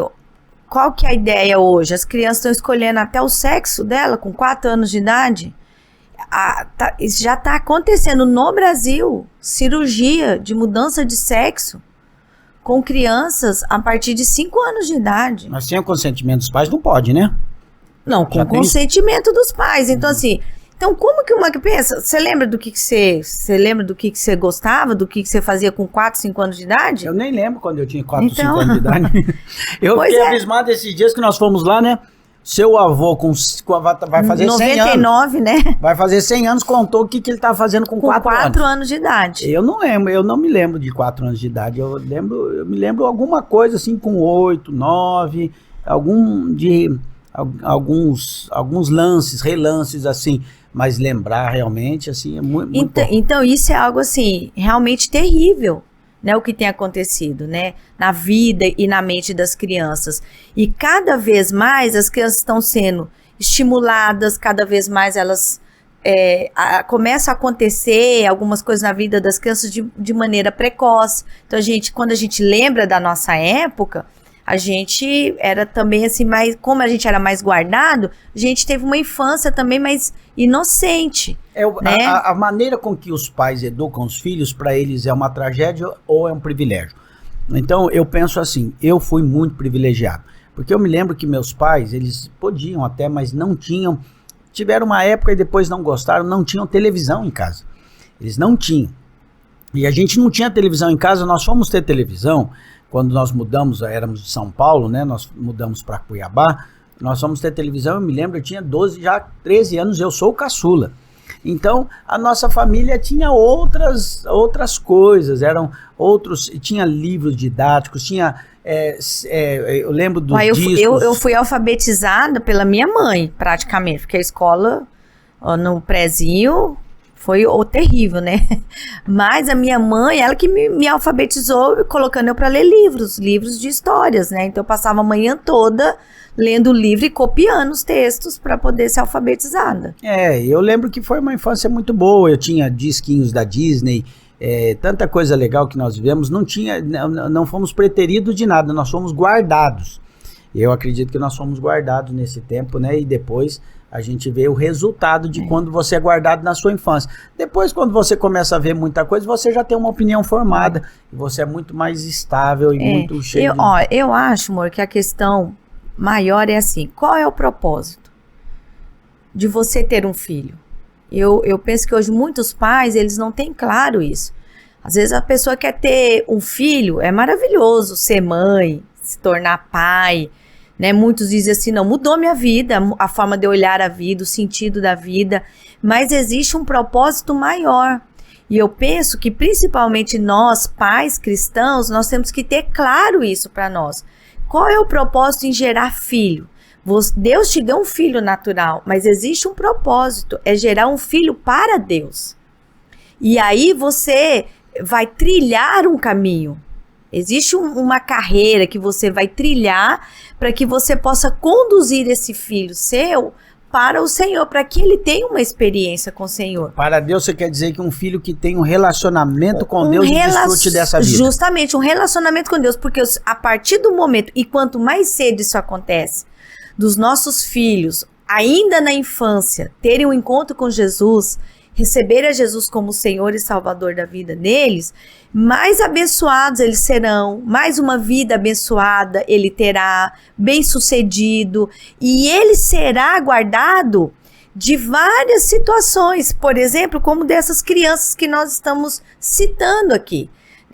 qual que é a ideia hoje? As crianças estão escolhendo até o sexo dela com 4 anos de idade? Isso já está acontecendo no Brasil, cirurgia de mudança de sexo com crianças a partir de 5 anos de idade. Mas sem o consentimento dos pais não pode, né? Não, com o consentimento dos pais. Então, assim, como que uma que pensa? Você lembra do que você gostava, do que você fazia com 4, 5 anos de idade? Eu nem lembro quando eu tinha 4, 5 anos de idade. Eu fiquei abismado esses dias que nós fomos lá, né? Seu avô vai fazer 100 anos. 99, né? Vai fazer 100 anos, contou o que ele estava fazendo com 4 anos. 4 anos de idade. Eu não me lembro de 4 anos de idade. Eu me lembro alguma coisa assim com 8, 9, alguns lances, relances assim, mas lembrar realmente assim é muito pouco. Então isso é algo assim, realmente terrível. né, o que tem acontecido, né, na vida e na mente das crianças. E cada vez mais as crianças estão sendo estimuladas, cada vez mais elas começam a acontecer algumas coisas na vida das crianças de maneira precoce. Então, quando a gente lembra da nossa época, a gente era também assim, como a gente era mais guardado, a gente teve uma infância também mais inocente. Né? A maneira com que os pais educam os filhos, para eles é uma tragédia ou é um privilégio. Então eu penso assim, eu fui muito privilegiado, porque eu me lembro que meus pais, eles podiam até, mas não tinham, tiveram uma época e depois não gostaram, não tinham televisão em casa. Eles não tinham. E a gente não tinha televisão em casa, nós fomos ter televisão quando nós mudamos, éramos de São Paulo, né? Nós mudamos para Cuiabá, nós fomos ter televisão, eu me lembro, eu tinha 13 anos, eu sou o caçula. Então, a nossa família tinha outras coisas, tinha livros didáticos, tinha, eu lembro dos discos. Eu fui alfabetizada pela minha mãe, praticamente, porque a escola, no prézinho, foi terrível, né? Mas a minha mãe, ela que me alfabetizou, colocando eu para ler livros de histórias, né? Então eu passava a manhã toda lendo o livro e copiando os textos para poder ser alfabetizada. Eu lembro que foi uma infância muito boa, eu tinha disquinhos da Disney, tanta coisa legal que nós vivemos, não fomos preteridos de nada, nós fomos guardados. Eu acredito que nós fomos guardados nesse tempo, né? E depois a gente vê o resultado de quando você é guardado na sua infância. Depois, quando você começa a ver muita coisa, você já tem uma opinião formada. E você é muito mais estável e muito cheio eu acho, amor, que a questão maior é assim, qual é o propósito de você ter um filho? Eu penso que hoje muitos pais, eles não têm claro isso. Às vezes a pessoa quer ter um filho, é maravilhoso ser mãe, se tornar pai, né? Muitos dizem assim, não, mudou minha vida, a forma de olhar a vida, o sentido da vida, mas existe um propósito maior. E eu penso que principalmente nós, pais cristãos, nós temos que ter claro isso para nós. Qual é o propósito em gerar filho? Deus te deu um filho natural, mas existe um propósito, é gerar um filho para Deus. E aí você vai trilhar um caminho. Existe uma carreira que você vai trilhar para que você possa conduzir esse filho seu para o Senhor, para que ele tenha uma experiência com o Senhor. Para Deus, você quer dizer que um filho que tem um relacionamento com Deus e desfrute dessa vida. Justamente, um relacionamento com Deus, porque a partir do momento, e quanto mais cedo isso acontece, dos nossos filhos, ainda na infância, terem um encontro com Jesus, receber a Jesus como Senhor e Salvador da vida deles, mais abençoados eles serão, mais uma vida abençoada ele terá, bem-sucedido, e ele será guardado de várias situações, por exemplo, como dessas crianças que nós estamos citando aqui.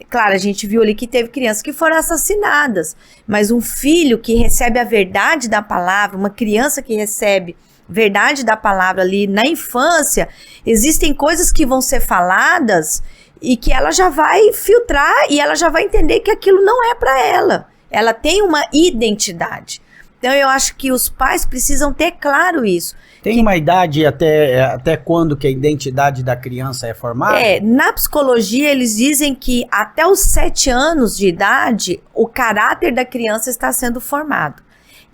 Claro, a gente viu ali que teve crianças que foram assassinadas, mas um filho que recebe a verdade da palavra, uma criança que recebe verdade da palavra ali na infância, existem coisas que vão ser faladas e que ela já vai filtrar e ela já vai entender que aquilo não é para ela. Ela tem uma identidade. Então eu acho que os pais precisam ter claro isso. Tem uma idade até quando que a identidade da criança é formada? Na psicologia eles dizem que até os 7 anos de idade o caráter da criança está sendo formado.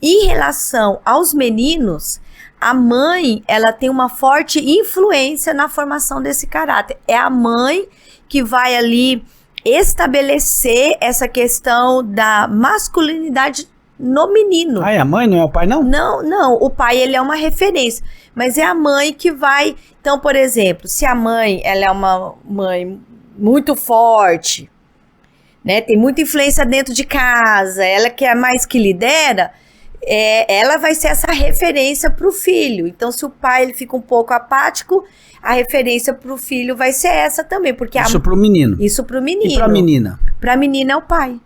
Em relação aos meninos, a mãe, ela tem uma forte influência na formação desse caráter. É a mãe que vai ali estabelecer essa questão da masculinidade no menino. É a mãe, não é o pai, não? Não, o pai, ele é uma referência, mas é a mãe que vai... Então, por exemplo, se a mãe, ela é uma mãe muito forte, né, tem muita influência dentro de casa, ela que é mais que lidera, ela vai ser essa referência para o filho. Então, se o pai ele fica um pouco apático, a referência para o filho vai ser essa também. Porque isso para o menino? Isso para o menino. E para a menina? Para a menina é o pai.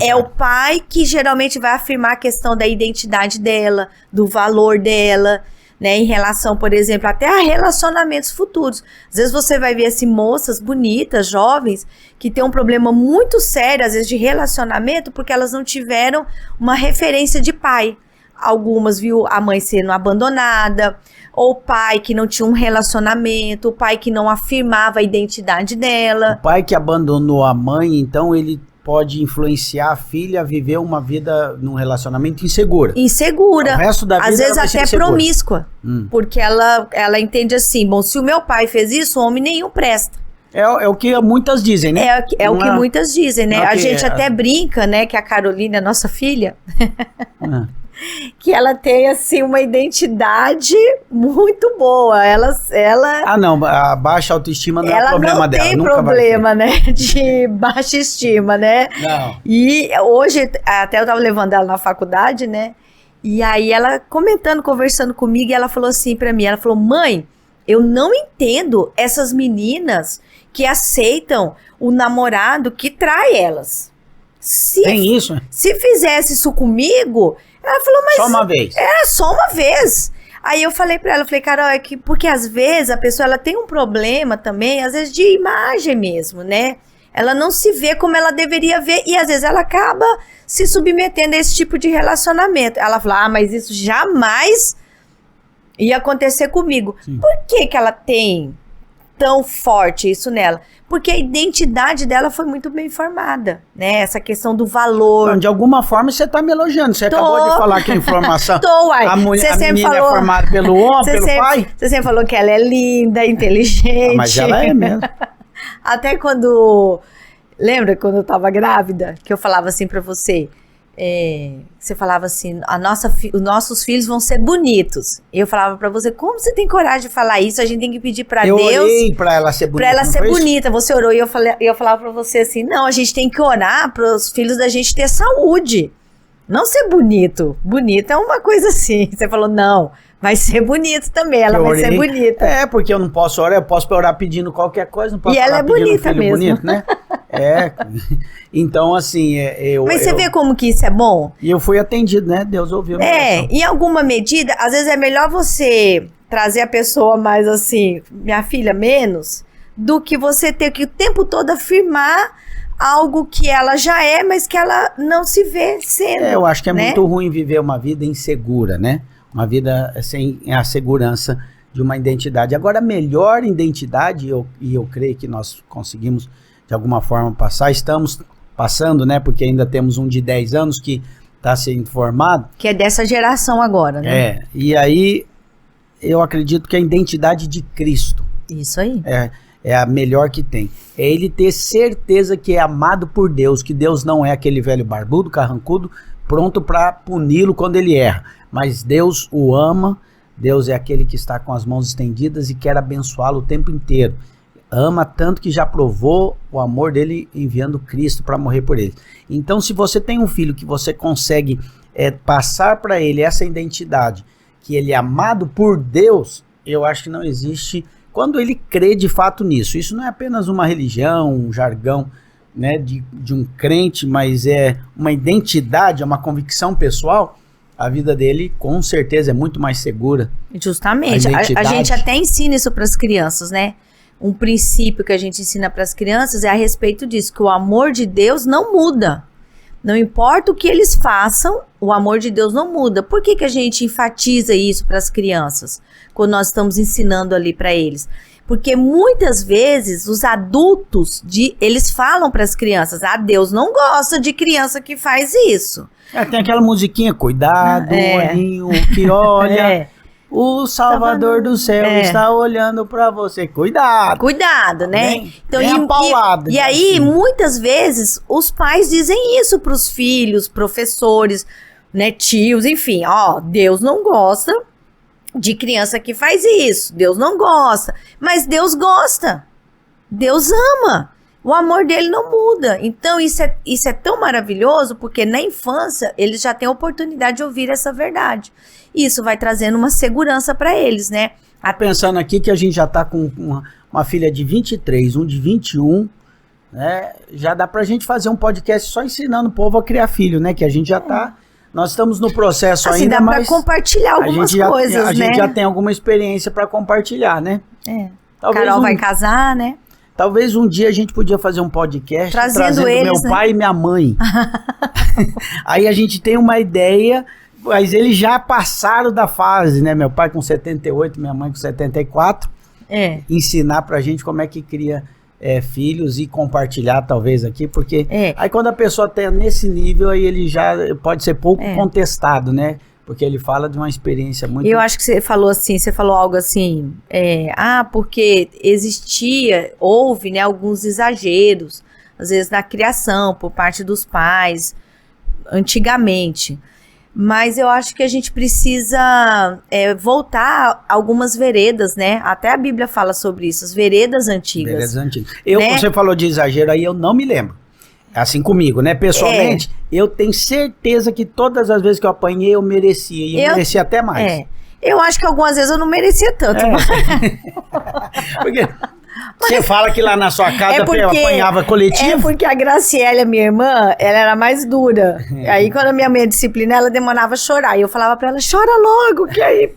É o pai que geralmente vai afirmar a questão da identidade dela, do valor dela, né, em relação, por exemplo, até a relacionamentos futuros. Às vezes você vai ver assim, moças bonitas, jovens, que tem um problema muito sério, às vezes, de relacionamento, porque elas não tiveram uma referência de pai. algumas viu a mãe sendo abandonada, ou o pai que não tinha um relacionamento, o pai que não afirmava a identidade dela. O pai que abandonou a mãe, então ele pode influenciar a filha a viver uma vida num relacionamento insegura. Insegura. O resto da vida às vezes ela vai ser até insegura. Promíscua. Porque ela entende assim, bom, se o meu pai fez isso, homem nenhum presta. É o que muitas dizem, né? É o que muitas dizem, né? A gente até brinca, né, que a Carolina, nossa filha, que ela tem, assim, uma identidade muito boa. Ela Ah, não, a baixa autoestima não é o problema dela. Ela não tem nunca problema, né, de baixa estima, né? Não. E hoje, até eu tava levando ela na faculdade, né? E aí ela conversando comigo, e ela falou assim pra mim, ela falou, mãe, eu não entendo essas meninas que aceitam o namorado que trai elas. Tem isso? Se fizesse isso comigo, ela falou, mas... Só uma vez. Era só uma vez. Aí eu falei pra ela, eu falei, Carol, é que porque às vezes a pessoa ela tem um problema também, às vezes de imagem mesmo, né? Ela não se vê como ela deveria ver e às vezes ela acaba se submetendo a esse tipo de relacionamento. Ela falou, mas isso jamais ia acontecer comigo. Sim. Por que ela tem tão forte isso nela? Porque a identidade dela foi muito bem formada, né? Essa questão do valor. Então, de alguma forma você tá me elogiando. Você acabou de falar que a informação... uai. A menina falou, é formada pelo homem, pelo pai. Você sempre falou que ela é linda, inteligente. Mas ela é mesmo. Até quando... Lembra quando eu tava grávida? Que eu falava assim pra você... você falava assim, os nossos filhos vão ser bonitos. Eu falava pra você, como você tem coragem de falar isso? A gente tem que pedir pra Deus. Eu orei pra ela ser bonita. Pra ela ser bonita. Você orou e eu falava pra você assim, não, a gente tem que orar pros filhos da gente ter saúde. Não ser bonito. Bonito é uma coisa assim. Você falou, não, vai ser bonito também. Ela vai ser bonita. É, porque eu não posso orar, eu posso orar pedindo qualquer coisa, não posso e orar ela é pedindo bonita um filho mesmo. bonito, né? Então assim, Mas você vê como que isso é bom? E eu fui atendido, né? Deus ouviu a minha oração. Em alguma medida, às vezes é melhor você trazer a pessoa mais assim, minha filha, menos, do que você ter que o tempo todo afirmar algo que ela já é, mas que ela não se vê sendo. Eu acho que é né? muito ruim viver uma vida insegura, né? Uma vida sem a segurança de uma identidade. Agora, a melhor identidade, e eu creio que nós conseguimos de alguma forma passar, estamos passando, né? Porque ainda temos um de 10 anos que está sendo formado. Que é dessa geração agora, né? E aí eu acredito que a identidade de Cristo. Isso aí. É a melhor que tem. É ele ter certeza que é amado por Deus, que Deus não é aquele velho barbudo, carrancudo, pronto para puni-lo quando ele erra. Mas Deus o ama, Deus é aquele que está com as mãos estendidas e quer abençoá-lo o tempo inteiro. Ama tanto que já provou o amor dele enviando Cristo para morrer por ele. Então, se você tem um filho que você consegue passar para ele essa identidade, que ele é amado por Deus, eu acho que não existe... Quando ele crê de fato nisso, isso não é apenas uma religião, um jargão, né, de um crente, mas é uma identidade, é uma convicção pessoal, a vida dele com certeza é muito mais segura. Justamente, a gente até ensina isso para as crianças, né? Um princípio que a gente ensina para as crianças é a respeito disso, que o amor de Deus não muda. Não importa o que eles façam, o amor de Deus não muda. Por que que a gente enfatiza isso para as crianças, quando nós estamos ensinando ali para eles? Porque muitas vezes os adultos, eles falam para as crianças, Deus não gosta de criança que faz isso. Tem aquela musiquinha, cuidado, olhinho que olha, o Salvador do céu está olhando para você, cuidado. Cuidado, né? Então, e aí, muitas vezes, os pais dizem isso para os filhos, professores, né, tios, enfim, Deus não gosta de criança que faz isso, Deus não gosta, mas Deus gosta, Deus ama, o amor dele não muda. Então isso é tão maravilhoso, porque na infância eles já têm a oportunidade de ouvir essa verdade, e isso vai trazendo uma segurança para eles, né? Pensando aqui que a gente já tá com uma filha de 23, um de 21, né? Já dá pra gente fazer um podcast só ensinando o povo a criar filho, né? Que a gente já tá... Nós estamos no processo assim, ainda, mas... dá pra compartilhar algumas coisas, né? A gente já tem alguma experiência para compartilhar, né? Carol vai casar, né? Talvez um dia a gente podia fazer um podcast trazendo eles, meu pai e minha mãe. Aí a gente tem uma ideia Mas eles já passaram da fase, né? Meu pai com 78, minha mãe com 74. Ensinar pra gente como é que cria filhos e compartilhar talvez aqui, porque aí quando a pessoa tá nesse nível, aí ele já pode ser pouco contestado, né? Porque ele fala de uma experiência muito... Eu acho que você falou algo assim, porque houve, né, alguns exageros, às vezes na criação, por parte dos pais, antigamente. Mas eu acho que a gente precisa voltar a algumas veredas, né? Até a Bíblia fala sobre isso, as veredas antigas. Veredas antigas. Você falou de exagero aí, eu não me lembro. Assim comigo, né? Pessoalmente, eu tenho certeza que todas as vezes que eu apanhei, eu merecia. E eu merecia até mais. Eu acho que algumas vezes eu não merecia tanto. Porque... Você fala que lá na sua casa apanhava coletivo? É porque a Graciela, minha irmã, ela era mais dura. Aí quando a minha mãe disciplina, ela demorava a chorar. E eu falava pra ela, chora logo, que aí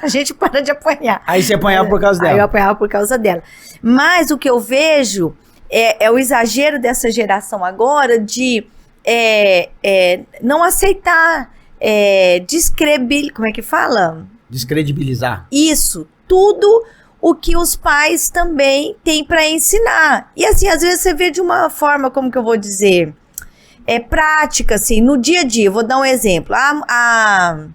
a gente para de apanhar. Aí você apanhava por causa dela? Aí eu apanhava por causa dela. Mas o que eu vejo é o exagero dessa geração agora de não aceitar, como é que fala? Descredibilizar. Isso, tudo... o que os pais também têm para ensinar. E assim, às vezes você vê de uma forma, como que eu vou dizer, prática, assim, no dia a dia. Eu vou dar um exemplo. A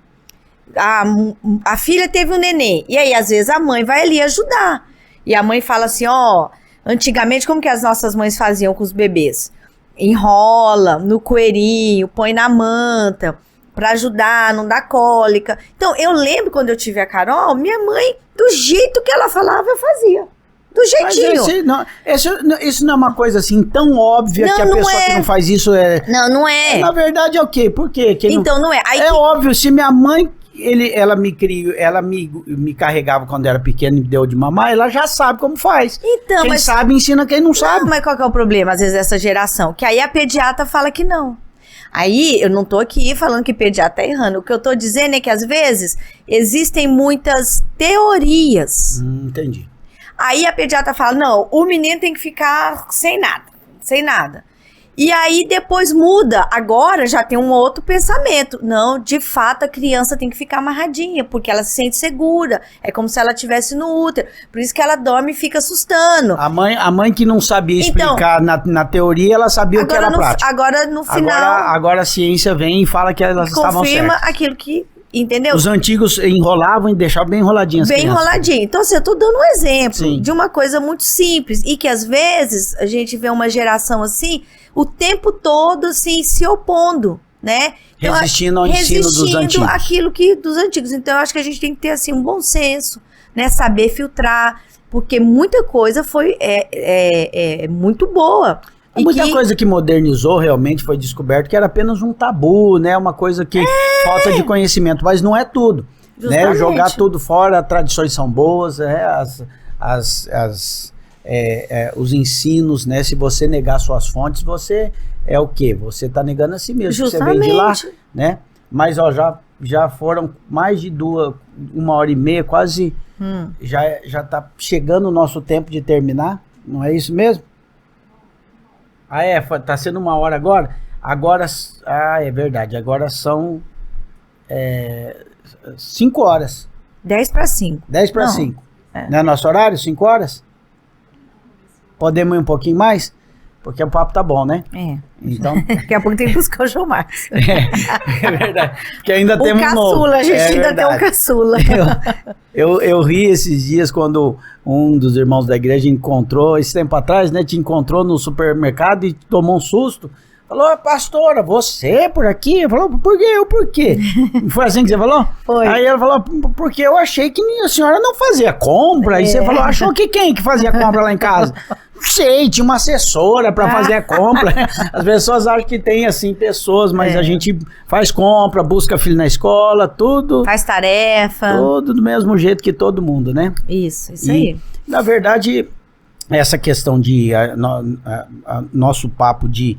filha teve um neném, e aí às vezes a mãe vai ali ajudar. E a mãe fala assim, antigamente como que as nossas mães faziam com os bebês? Enrola no coeirinho, põe na manta, para ajudar, não dar cólica. Então, eu lembro quando eu tive a Carol, minha mãe, do jeito que ela falava, eu fazia. Do jeitinho. Mas isso não é uma coisa assim tão óbvia que a pessoa que não faz isso Não é. Na verdade é o quê? Por quê? Então, não é. Óbvio, se minha mãe, ela me criou, ela me carregava quando era pequena e me deu de mamar, ela já sabe como faz. Então, quem sabe ensina quem não sabe. Mas qual que é o problema, às vezes, dessa geração? Que aí a pediatra fala que não. Aí, eu não tô aqui falando que pediatra tá errando. O que eu tô dizendo é que, às vezes, existem muitas teorias. Entendi. Aí, a pediatra fala, não, o menino tem que ficar sem nada. E aí, depois muda. Agora, já tem um outro pensamento. Não, de fato, a criança tem que ficar amarradinha, porque ela se sente segura. É como se ela estivesse no útero. Por isso que ela dorme e fica assustando. A mãe que não sabia explicar na teoria, ela sabia o que era prática. Agora, no final... Agora a ciência vem e fala que elas estavam certas. Confirma aquilo que... Entendeu? Os antigos enrolavam e deixavam bem enroladinhas. Bem enroladinho. Então, assim, eu tô dando um exemplo Sim. de uma coisa muito simples. E que, às vezes, a gente vê uma geração assim, o tempo todo, assim, se opondo, né? Resistindo ao ensino dos antigos. Àquilo dos antigos. Então, eu acho que a gente tem que ter, assim, um bom senso, né? Saber filtrar, porque muita coisa foi muito boa. Muita coisa que modernizou realmente foi descoberto que era apenas um tabu, né? Uma coisa que falta de conhecimento, mas não é tudo. Né? Jogar tudo fora, tradições são boas, os ensinos, né? Se você negar suas fontes, você é o quê? Você está negando a si mesmo. Justamente. Você vem de lá, né? Mas já foram mais de 1h30, quase já está chegando o nosso tempo de terminar, não é isso mesmo? Tá sendo 1h agora? Agora, é verdade, agora são 5 horas. 10 para 5. 10 para 5. Não é nosso horário? 5 horas? Podemos ir um pouquinho mais? Porque o papo tá bom, né? Então... Daqui a pouco tem que buscar o João Marcos. É verdade. Porque ainda temos um novo. Caçula, a gente ainda tem um caçula. Eu ri esses dias quando um dos irmãos da igreja encontrou, esse tempo atrás, né? Te encontrou no supermercado e tomou um susto. Falou, pastora, você por aqui? Falou, por quê? Por quê? Foi assim que você falou? Foi. Aí ela falou, porque eu achei que a senhora não fazia compra. E você falou, achou que quem que fazia compra lá em casa? Não sei, tinha uma assessora para fazer a compra. As pessoas acham que tem, assim, pessoas, mas a gente faz compra, busca filho na escoa, tudo. Faz tarefa. Tudo do mesmo jeito que todo mundo, né? Isso aí. Na verdade, essa questão de nosso papo de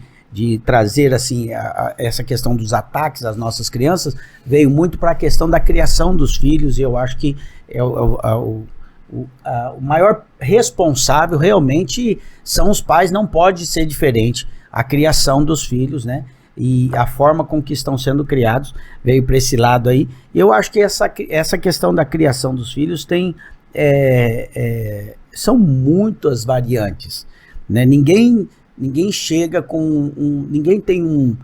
trazer, assim, essa questão dos ataques às nossas crianças veio muito para a questão da criação dos filhos, e eu acho que o maior responsável realmente são os pais, não pode ser diferente a criação dos filhos, né? e a forma com que estão sendo criados veio para esse lado aí. Eu acho que essa questão da criação dos filhos são muitas variantes, né? Ninguém chega com ninguém tem um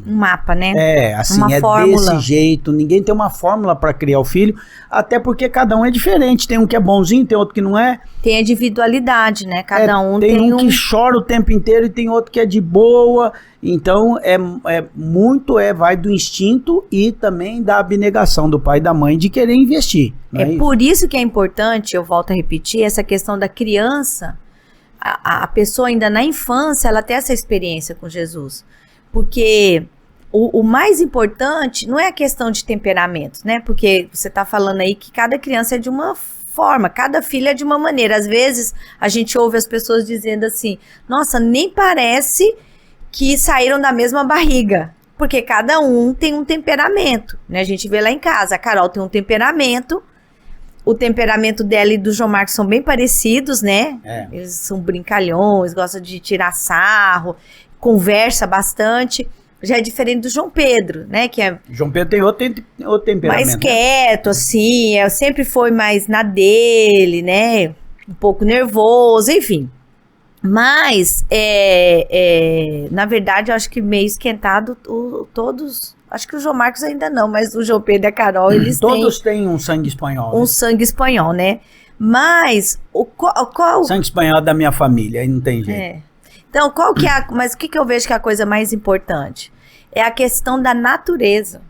mapa, né? Assim, uma é fórmula. desse jeito, ninguém tem uma fórmula para criar o filho, até porque cada um é diferente, tem um que é bonzinho, tem outro que não é. Tem a individualidade, né? Cada um tem um que chora o tempo inteiro e tem outro que é de boa, então vai do instinto e também da abnegação do pai e da mãe de querer investir. Por isso que é importante, eu volto a repetir, essa questão da criança, a pessoa ainda na infância, ela tem essa experiência com Jesus. Porque o mais importante não é a questão de temperamentos, né? Porque você está falando aí que cada criança é de uma forma, cada filho é de uma maneira. Às vezes a gente ouve as pessoas dizendo assim, nossa, nem parece que saíram da mesma barriga. Porque cada um tem um temperamento, né? A gente vê lá em casa, a Carol tem um temperamento, o temperamento dela e do João Marcos são bem parecidos, né? Eles são brincalhões, gostam de tirar sarro, conversa bastante. Já é diferente do João Pedro, né? João Pedro tem outro temperamento. Mais quieto, assim, sempre foi mais na dele, né? Um pouco nervoso, enfim. Mas, na verdade, eu acho que meio esquentado, todos... Acho que o João Marcos ainda não, mas o João Pedro e a Carol, eles todos têm um sangue espanhol. Um sangue espanhol, né? Mas, qual... Sangue espanhol da minha família, aí não tem jeito. Então, mas o que eu vejo que é a coisa mais importante? É a questão da natureza.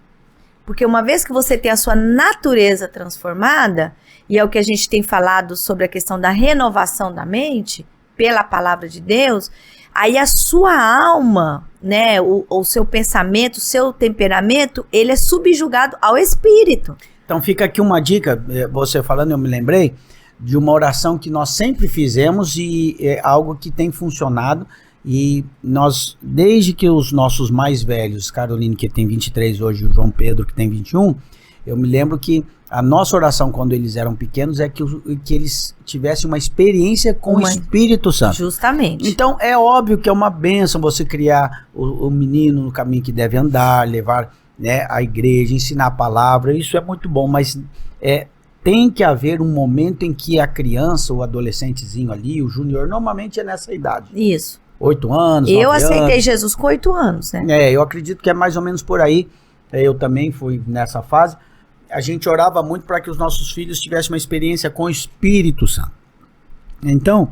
Porque uma vez que você tem a sua natureza transformada, e é o que a gente tem falado sobre a questão da renovação da mente, pela palavra de Deus, aí a sua alma, né, o seu pensamento, o seu temperamento, ele é subjugado ao espírito. Então fica aqui uma dica, você falando, eu me lembrei de uma oração que nós sempre fizemos e é algo que tem funcionado, e nós, desde que os nossos mais velhos, Caroline que tem 23 hoje, o João Pedro que tem 21, eu me lembro que a nossa oração quando eles eram pequenos é que eles tivessem uma experiência com o Espírito Santo. Justamente. Então é óbvio que é uma bênção você criar o menino no caminho que deve andar, levar, né, a igreja, ensinar a palavra, isso é muito bom, mas tem que haver um momento em que a criança, o adolescentezinho ali, o júnior, normalmente é nessa idade. Isso. 8 anos, Eu aceitei Jesus com 8 anos, né? Eu acredito que é mais ou menos por aí. Eu também fui nessa fase. A gente orava muito para que os nossos filhos tivessem uma experiência com o Espírito Santo. Então,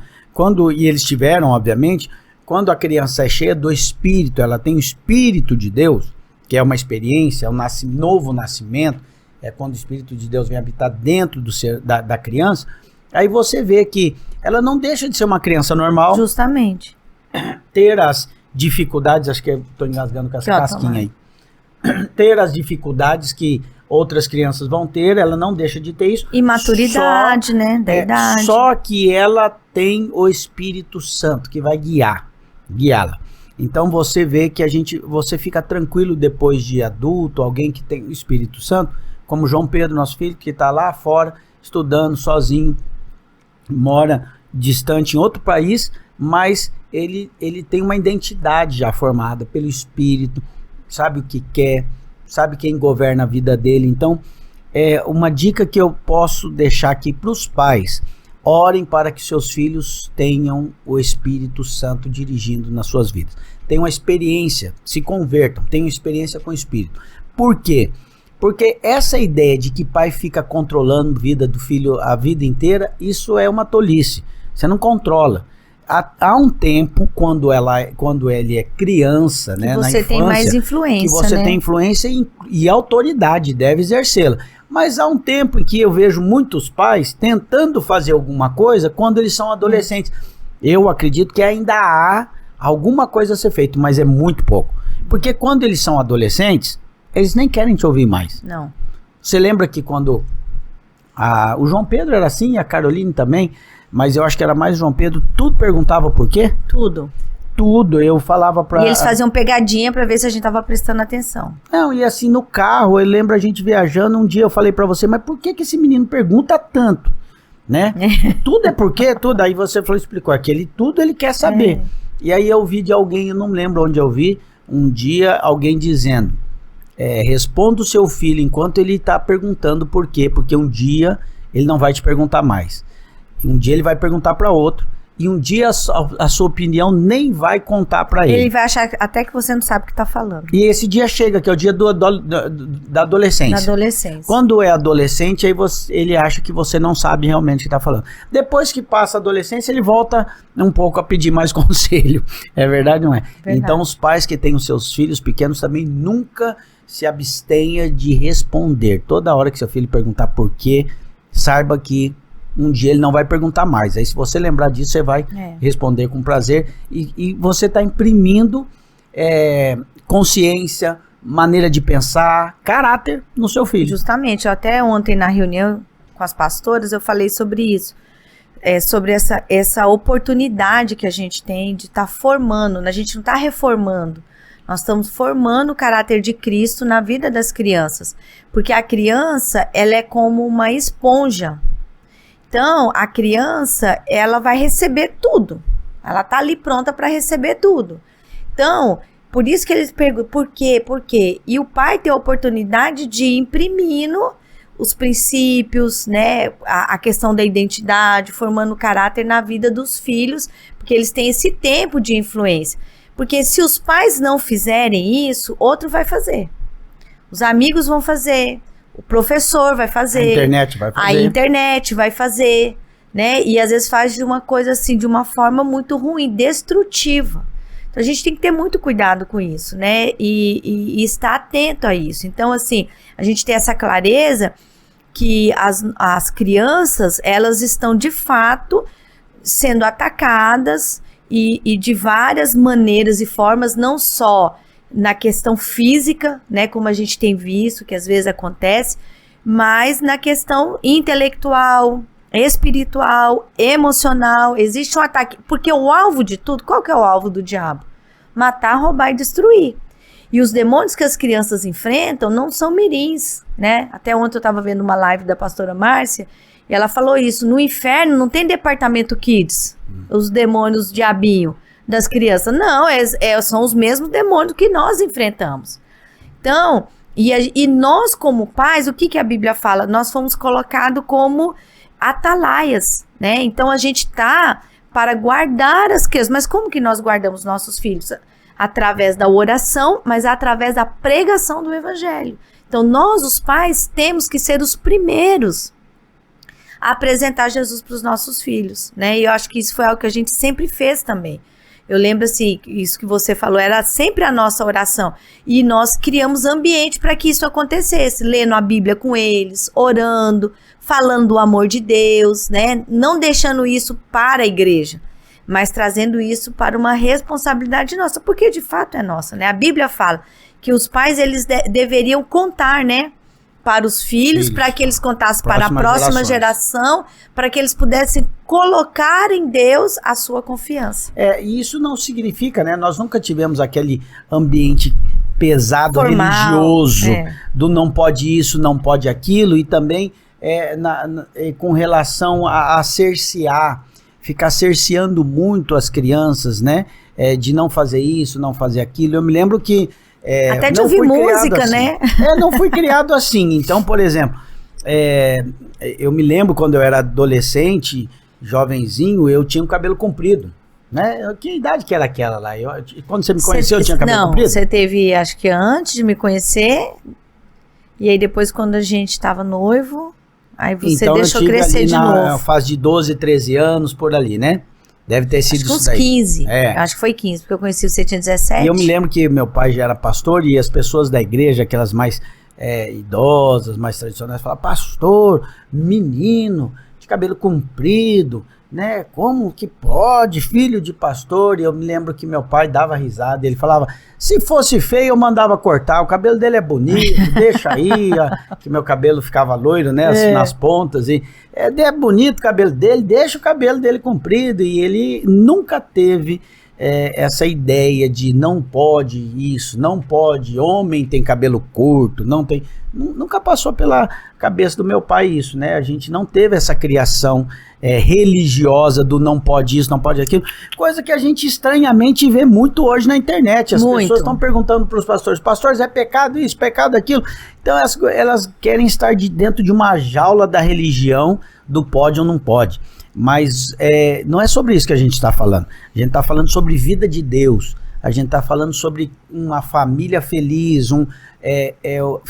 e eles tiveram, obviamente, quando a criança é cheia do Espírito, ela tem o Espírito de Deus, que é uma experiência, é um novo nascimento, é quando o Espírito de Deus vem habitar dentro da criança, aí você vê que ela não deixa de ser uma criança normal. Justamente. Ter as dificuldades, acho que eu estou engasgando com essa casquinha aí. Ter as dificuldades que outras crianças vão ter, ela não deixa de ter isso. E maturidade, né? Da idade. Só que ela tem o Espírito Santo que vai guiá-la. Então você vê que você fica tranquilo depois de adulto, alguém que tem o Espírito Santo, como João Pedro, nosso filho, que está lá fora, estudando sozinho, mora distante em outro país, mas ele tem uma identidade já formada pelo Espírito, sabe o que quer, sabe quem governa a vida dele. Então, uma dica que eu posso deixar aqui para os pais: orem para que seus filhos tenham o Espírito Santo dirigindo nas suas vidas. Tenham uma experiência, se convertam, tenham experiência com o Espírito. Por quê? Porque essa ideia de que pai fica controlando a vida do filho a vida inteira, isso é uma tolice. Você não controla. Há um tempo, quando ele é criança, né, na infância, tem mais influência, que você tem influência e autoridade, deve exercê-la. Mas há um tempo em que eu vejo muitos pais tentando fazer alguma coisa quando eles são adolescentes. Eu acredito que ainda há alguma coisa a ser feita, mas é muito pouco. Porque quando eles são adolescentes, eles nem querem te ouvir mais. Não. Você lembra que quando o João Pedro era assim, e a Caroline também, mas eu acho que era mais o João Pedro, tudo perguntava por quê? Tudo, eu falava pra... E eles faziam pegadinha pra ver se a gente tava prestando atenção. Não, e assim, no carro, eu lembro a gente viajando, um dia eu falei pra você, mas por que esse menino pergunta tanto? Né? Tudo é por quê? Tudo. Aí você explicou, tudo ele quer saber. E aí eu vi de alguém, eu não lembro onde eu vi, um dia alguém dizendo, responda o seu filho enquanto ele está perguntando por quê, porque um dia ele não vai te perguntar mais. Um dia ele vai perguntar para outro. E um dia a sua opinião nem vai contar para ele. Ele vai achar até que você não sabe o que está falando. E esse dia chega, que é o dia da adolescência. Da adolescência. Quando é adolescente, aí ele acha que você não sabe realmente o que está falando. Depois que passa a adolescência, ele volta um pouco a pedir mais conselho. É verdade, não é? Verdade. Então, os pais que têm os seus filhos pequenos também nunca se abstenha de responder. Toda hora que seu filho perguntar por quê, saiba que um dia ele não vai perguntar mais. Aí se você lembrar disso, você vai responder com prazer. E você está imprimindo consciência, maneira de pensar, caráter no seu filho. Justamente. Até ontem na reunião com as pastoras eu falei sobre isso. Sobre essa oportunidade que a gente tem de estar formando. A gente não está reformando. Nós estamos formando o caráter de Cristo na vida das crianças. Porque a criança, ela é como uma esponja. Então, a criança, ela vai receber tudo. Ela tá ali pronta para receber tudo. Então, por isso que eles perguntam, por quê? Por quê? E o pai tem a oportunidade de ir imprimindo os princípios, né? A questão da identidade, formando o caráter na vida dos filhos, porque eles têm esse tempo de influência. Porque se os pais não fizerem isso, outro vai fazer. Os amigos vão fazer. O professor vai fazer. A internet vai fazer. A internet vai fazer, né? E às vezes faz de uma coisa assim, de uma forma muito ruim, destrutiva. Então a gente tem que ter muito cuidado com isso, né? E estar atento a isso. Então, assim, a gente tem essa clareza que as crianças, elas estão de fato sendo atacadas e de várias maneiras e formas, não só na questão física, né, como a gente tem visto, que às vezes acontece, mas na questão intelectual, espiritual, emocional, existe um ataque, porque o alvo de tudo, qual que é o alvo do diabo? Matar, roubar e destruir. E os demônios que as crianças enfrentam não são mirins, né? Até ontem eu estava vendo uma live da pastora Márcia, e ela falou isso, no inferno não tem departamento kids, os demônios diabinho das crianças, não, são os mesmos demônios que nós enfrentamos. Então, e nós como pais, o que a Bíblia fala? Nós fomos colocados como atalaias, né? Então a gente tá para guardar as crianças, mas como que nós guardamos nossos filhos? Através da oração, mas através da pregação do evangelho. Então nós, os pais, temos que ser os primeiros a apresentar Jesus para os nossos filhos, né? E eu acho que isso foi algo que a gente sempre fez também. Eu lembro assim, isso que você falou, era sempre a nossa oração. E nós criamos ambiente para que isso acontecesse, lendo a Bíblia com eles, orando, falando do amor de Deus, né? Não deixando isso para a igreja, mas trazendo isso para uma responsabilidade nossa, porque de fato é nossa, né? A Bíblia fala que os pais, eles deveriam contar, né? Para os filhos, para que eles contassem para a próxima geração, para que eles pudessem colocar em Deus a sua confiança. E isso não significa, né? Nós nunca tivemos aquele ambiente pesado, formal, religioso, do não pode isso, não pode aquilo, e também com relação a cercear, ficar cerceando muito as crianças, né? De não fazer isso, não fazer aquilo. Eu me lembro que até de ouvir música, assim, né? Não fui criado assim. Então, por exemplo, eu me lembro quando eu era adolescente, jovenzinho, eu tinha o cabelo comprido, né? Que idade que era aquela lá? Quando você me conheceu, eu tinha cabelo comprido? Não, você teve, acho que antes de me conhecer, e aí depois quando a gente estava noivo, aí você então, deixou crescer de novo. Na fase de 12, 13 anos, por ali, né? Deve ter sido acho que uns 15. Acho que foi 15, porque eu conheci você tinha 17. E eu me lembro que meu pai já era pastor e as pessoas da igreja, aquelas mais idosas, mais tradicionais, falavam, pastor, menino, de cabelo comprido, né? Como que pode, filho de pastor? E eu me lembro que meu pai dava risada, ele falava, se fosse feio eu mandava cortar, o cabelo dele é bonito, deixa aí, que meu cabelo ficava loiro, né? Assim, nas pontas, e é bonito o cabelo dele, deixa o cabelo dele comprido, e ele nunca teve essa ideia de não pode isso, não pode, homem tem cabelo curto, não tem... Nunca passou pela cabeça do meu pai isso, né? A gente não teve essa criação religiosa do não pode isso, não pode aquilo, coisa que a gente estranhamente vê muito hoje na internet. As pessoas estão perguntando para os pastores, é pecado isso, pecado aquilo? Então elas querem estar dentro de uma jaula da religião, do pode ou não pode. Mas não é sobre isso que a gente está falando. A gente está falando sobre vida de Deus. A gente está falando sobre uma família feliz,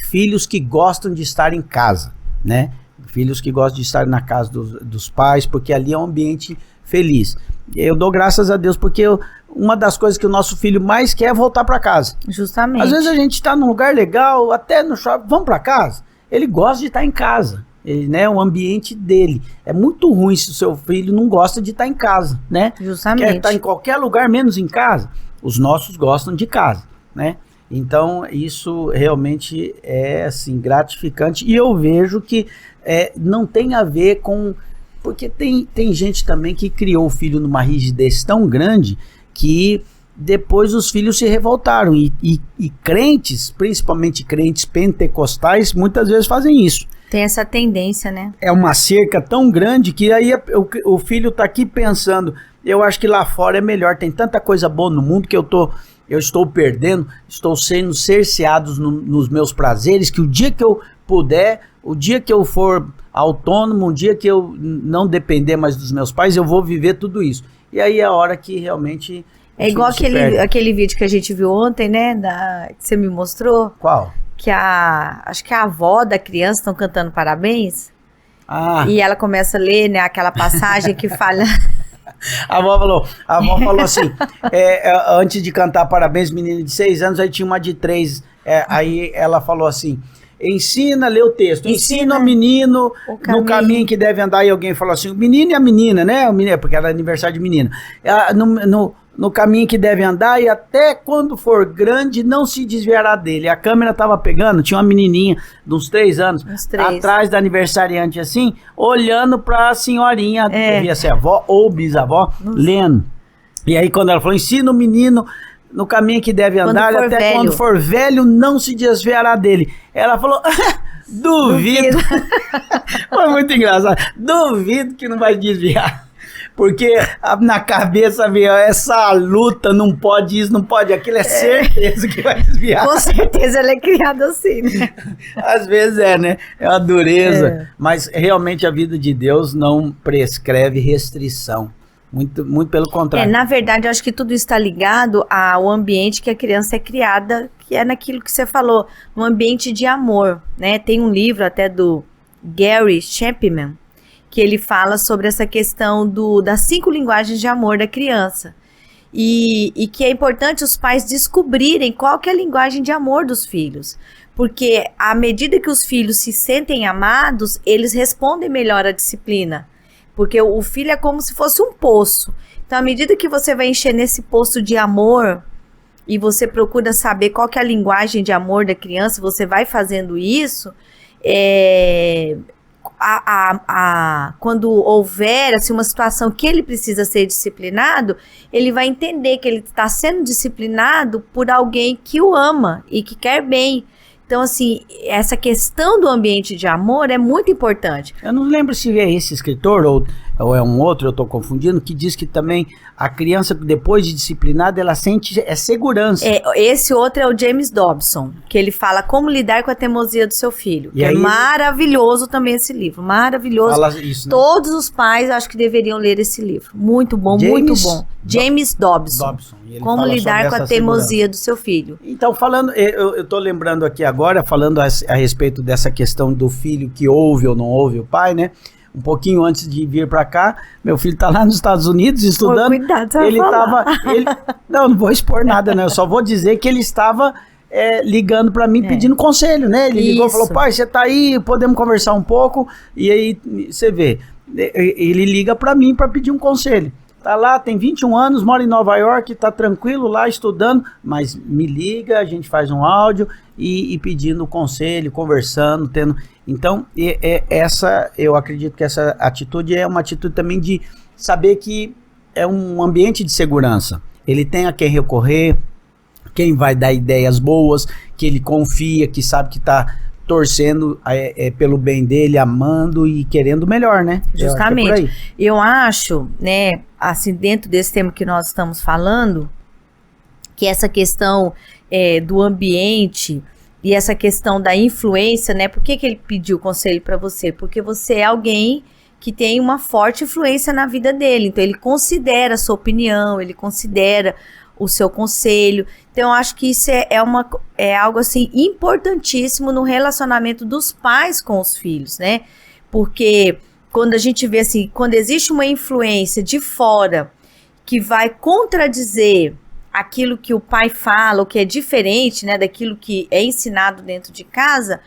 filhos que gostam de estar em casa, né? Filhos que gostam de estar na casa dos pais, porque ali é um ambiente feliz. Eu dou graças a Deus, porque uma das coisas que o nosso filho mais quer é voltar para casa. Justamente. Às vezes a gente está num lugar legal, até no shopping, vamos para casa. Ele gosta de estar em casa. Ele, né, o ambiente dele. É muito ruim se o seu filho não gosta de estar em casa, né? Justamente. Quer estar em qualquer lugar, menos em casa. Os nossos gostam de casa, né? Então, isso realmente é, assim, gratificante. E eu vejo que não tem a ver com... Porque tem gente também que criou o filho numa rigidez tão grande que depois os filhos se revoltaram. E crentes, principalmente crentes pentecostais, muitas vezes fazem isso. Tem essa tendência, né? É uma cerca tão grande que aí o filho tá aqui pensando, eu acho que lá fora é melhor, tem tanta coisa boa no mundo que eu estou perdendo, estou sendo cerceado nos meus prazeres, que o dia que eu puder, o dia que eu for autônomo, um dia que eu não depender mais dos meus pais, eu vou viver tudo isso. E aí é a hora que realmente... É igual aquele vídeo que a gente viu ontem, né? Que você me mostrou. Qual? Que acho que a avó da criança estão cantando parabéns. E ela começa a ler, né, aquela passagem que fala... A avó falou assim, antes de cantar parabéns, menina de 6 anos, aí tinha uma de 3, aí ela falou assim, ensina, lê o texto, ensina o menino no caminho que deve andar, e alguém falou assim, o menino e a menina, né, porque era aniversário de menina, no caminho que deve andar, e até quando for grande não se desviará dele. A câmera tava pegando, tinha uma menininha de uns 3 anos, atrás da aniversariante assim, olhando pra senhorinha, devia ser avó ou bisavó, lendo. E aí quando ela falou, ensina o menino no caminho que deve andar, e até quando for velho não se desviará dele. Ela falou... Duvido. Foi muito engraçado. Duvido que não vai desviar. Porque na cabeça veio essa luta, não pode isso, não pode aquilo, é certeza que vai desviar. Com certeza ela é criada assim, né? Às vezes né? É uma dureza. Mas realmente a vida de Deus não prescreve restrição. Muito, muito pelo contrário. Na verdade, eu acho que tudo está ligado ao ambiente que a criança é criada, que é naquilo que você falou, um ambiente de amor, né? Tem um livro até do Gary Chapman, que ele fala sobre essa questão das 5 linguagens de amor da criança. E que é importante os pais descobrirem qual que é a linguagem de amor dos filhos. Porque à medida que os filhos se sentem amados, eles respondem melhor à disciplina. Porque o filho é como se fosse um poço. Então, à medida que você vai encher nesse poço de amor, e você procura saber qual que é a linguagem de amor da criança, você vai fazendo isso, quando houver assim, uma situação que ele precisa ser disciplinado, ele vai entender que ele está sendo disciplinado por alguém que o ama e que quer bem. Então, assim, essa questão do ambiente de amor é muito importante. Eu não lembro se é esse escritor ou é um outro, eu estou confundindo, que diz que também a criança, depois de disciplinada, ela sente segurança. Esse outro é o James Dobson, que ele fala como lidar com a teimosia do seu filho. E é maravilhoso também esse livro, maravilhoso. Fala isso, né? Todos os pais acho que deveriam ler esse livro. Muito bom, muito bom. James Dobson. Como lidar com a teimosia do seu filho. Então, falando, eu estou lembrando aqui agora, falando a respeito dessa questão do filho que ouve ou não ouve o pai, né? Um pouquinho antes de vir para cá, meu filho tá lá nos Estados Unidos estudando. Cuidado, não vou expor nada, né? Eu só vou dizer que ele estava ligando para mim pedindo conselho, né? Ele ligou e falou, pai, você tá aí, podemos conversar um pouco? E aí, você vê, ele liga para mim para pedir um conselho. Tá lá, tem 21 anos, mora em Nova York, tá tranquilo lá estudando, mas me liga, a gente faz um áudio e pedindo conselho, conversando, tendo... Então, eu acredito que essa atitude é uma atitude também de saber que é um ambiente de segurança. ele tem a quem recorrer, quem vai dar ideias boas, que ele confia, que sabe que está torcendo pelo bem dele, amando e querendo o melhor, né? Justamente. Eu acho, né, assim, dentro desse tema que nós estamos falando, que essa questão do ambiente e essa questão da influência, né? Por que ele pediu conselho para você? Porque você é alguém que tem uma forte influência na vida dele. Então, ele considera a sua opinião, ele considera o seu conselho. Então, eu acho que isso é algo, assim, importantíssimo no relacionamento dos pais com os filhos, né? Porque quando a gente vê, assim, quando existe uma influência de fora que vai contradizer aquilo que o pai fala, ou que é diferente, né, daquilo que é ensinado dentro de casa,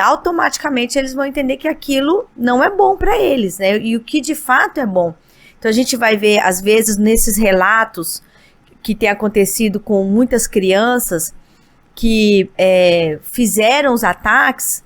automaticamente eles vão entender que aquilo não é bom para eles, né, e o que de fato é bom. Então a gente vai ver, às vezes, nesses relatos que tem acontecido com muitas crianças que fizeram os ataques,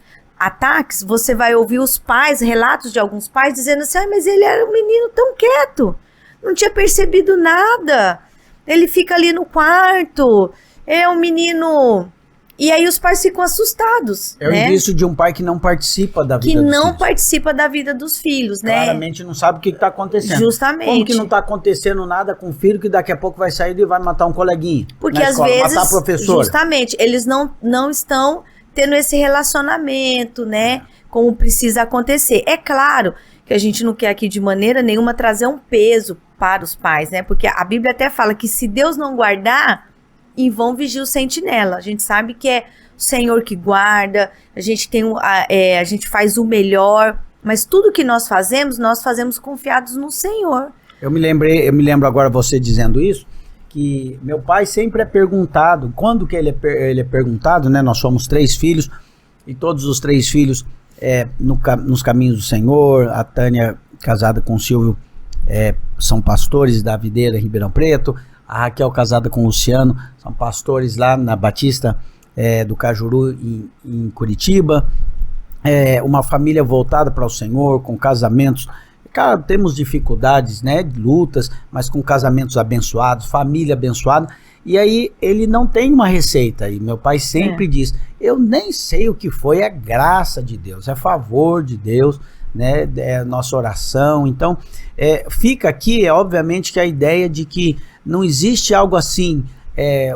você vai ouvir os pais, relatos de alguns pais dizendo assim, mas ele era um menino tão quieto, não tinha percebido nada, ele fica ali no quarto, é um menino... E aí os pais ficam assustados, né? É o indício de um pai que não participa da vida dos filhos. Que não participa da vida dos filhos, né? Claramente não sabe o que está acontecendo. Justamente. Como que não está acontecendo nada com o filho que daqui a pouco vai sair e vai matar um coleguinha? Porque às vezes, matar a professora. Justamente, eles não estão tendo esse relacionamento, né? Como precisa acontecer. É claro que a gente não quer aqui de maneira nenhuma trazer um peso para os pais, né? Porque a Bíblia até fala que se Deus não guardar, em vão vigia o sentinela. A gente sabe que é o Senhor que guarda, a gente faz o melhor, mas tudo que nós fazemos confiados no Senhor. Eu me lembro agora você dizendo isso, que meu pai sempre é perguntado, quando que ele é perguntado, né? Nós somos 3 filhos, e todos os 3 filhos nos caminhos do Senhor. A Tânia, casada com o Silvio, são pastores da Videira, Ribeirão Preto. A Raquel, casada com o Luciano, são pastores lá na Batista do Cajuru, em Curitiba. Uma família voltada para o Senhor, com casamentos. Cara, temos dificuldades, né, lutas, mas com casamentos abençoados, família abençoada. E aí ele não tem uma receita. E meu pai sempre diz, eu nem sei o que foi a graça de Deus, é favor de Deus, né, nossa oração. Então fica aqui, obviamente, que a ideia de que não existe algo assim,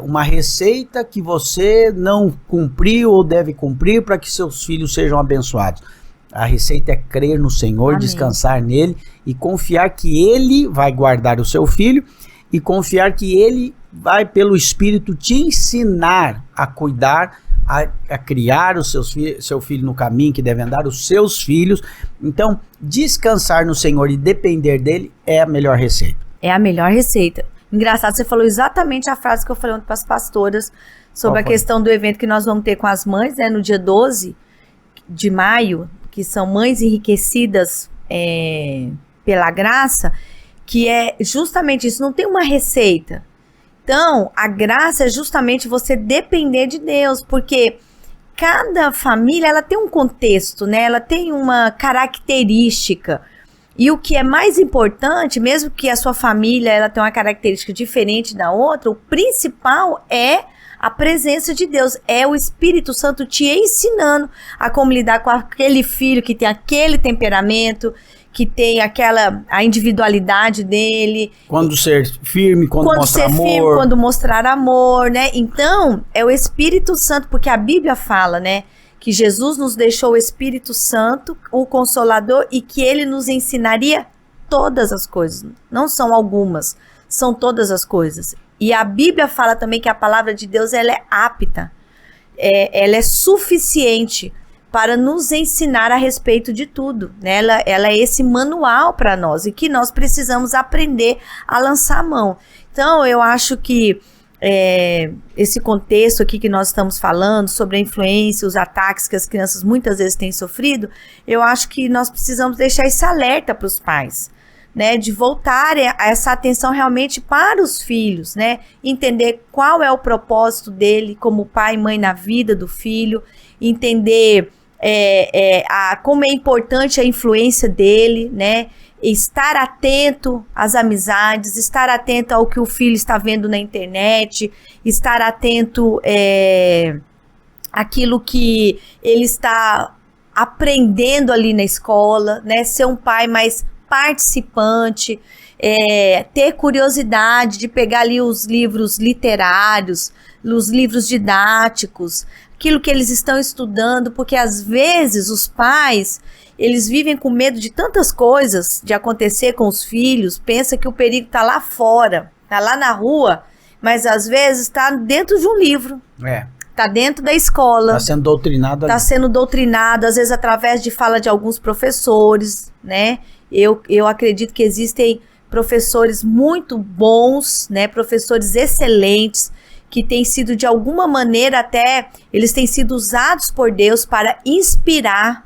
uma receita que você não cumpriu ou deve cumprir para que seus filhos sejam abençoados. A receita é crer no Senhor, amém, descansar nele e confiar que ele vai guardar o seu filho e confiar que ele vai, pelo Espírito, te ensinar a cuidar, a criar seu filho no caminho que deve andar, os seus filhos. Então, descansar no Senhor e depender dele é a melhor receita. É a melhor receita. Engraçado, você falou exatamente a frase que eu falei ontem para as pastoras sobre a questão do evento que nós vamos ter com as mães, né, no dia 12 de maio, que são mães enriquecidas pela graça, que é justamente isso, não tem uma receita. Então, a graça é justamente você depender de Deus, porque cada família, ela tem um contexto, né? Ela tem uma característica. E o que é mais importante, mesmo que a sua família ela tenha uma característica diferente da outra, o principal é a presença de Deus, é o Espírito Santo te ensinando a como lidar com aquele filho que tem aquele temperamento, que tem a individualidade dele. Quando ser firme, quando mostrar amor. Firme, quando mostrar amor, né? Então, é o Espírito Santo, porque a Bíblia fala, né? Que Jesus nos deixou o Espírito Santo, o Consolador, e que ele nos ensinaria todas as coisas. Não são algumas, são todas as coisas. E a Bíblia fala também que a palavra de Deus ela é apta, ela é suficiente para nos ensinar a respeito de tudo, né? Ela é esse manual para nós e que nós precisamos aprender a lançar a mão. Então, eu acho que esse contexto aqui que nós estamos falando sobre a influência, os ataques que as crianças muitas vezes têm sofrido, eu acho que nós precisamos deixar esse alerta para os pais, né, de voltarem a essa atenção realmente para os filhos, né, entender qual é o propósito dele como pai e mãe na vida do filho, entender como é importante a influência dele, né? Estar atento às amizades, estar atento ao que o filho está vendo na internet, estar atento àquilo que ele está aprendendo ali na escola, né? Ser um pai mais participante, ter curiosidade de pegar ali os livros literários, os livros didáticos, aquilo que eles estão estudando, porque às vezes os pais, eles vivem com medo de tantas coisas de acontecer com os filhos, pensa que o perigo está lá fora, está lá na rua, mas às vezes está dentro de um livro. Está dentro da escola. Está sendo doutrinado. Está sendo doutrinado, às vezes através de fala de alguns professores, né? Eu acredito que existem professores muito bons, né? Professores excelentes, que têm sido de alguma maneira até, eles têm sido usados por Deus para inspirar,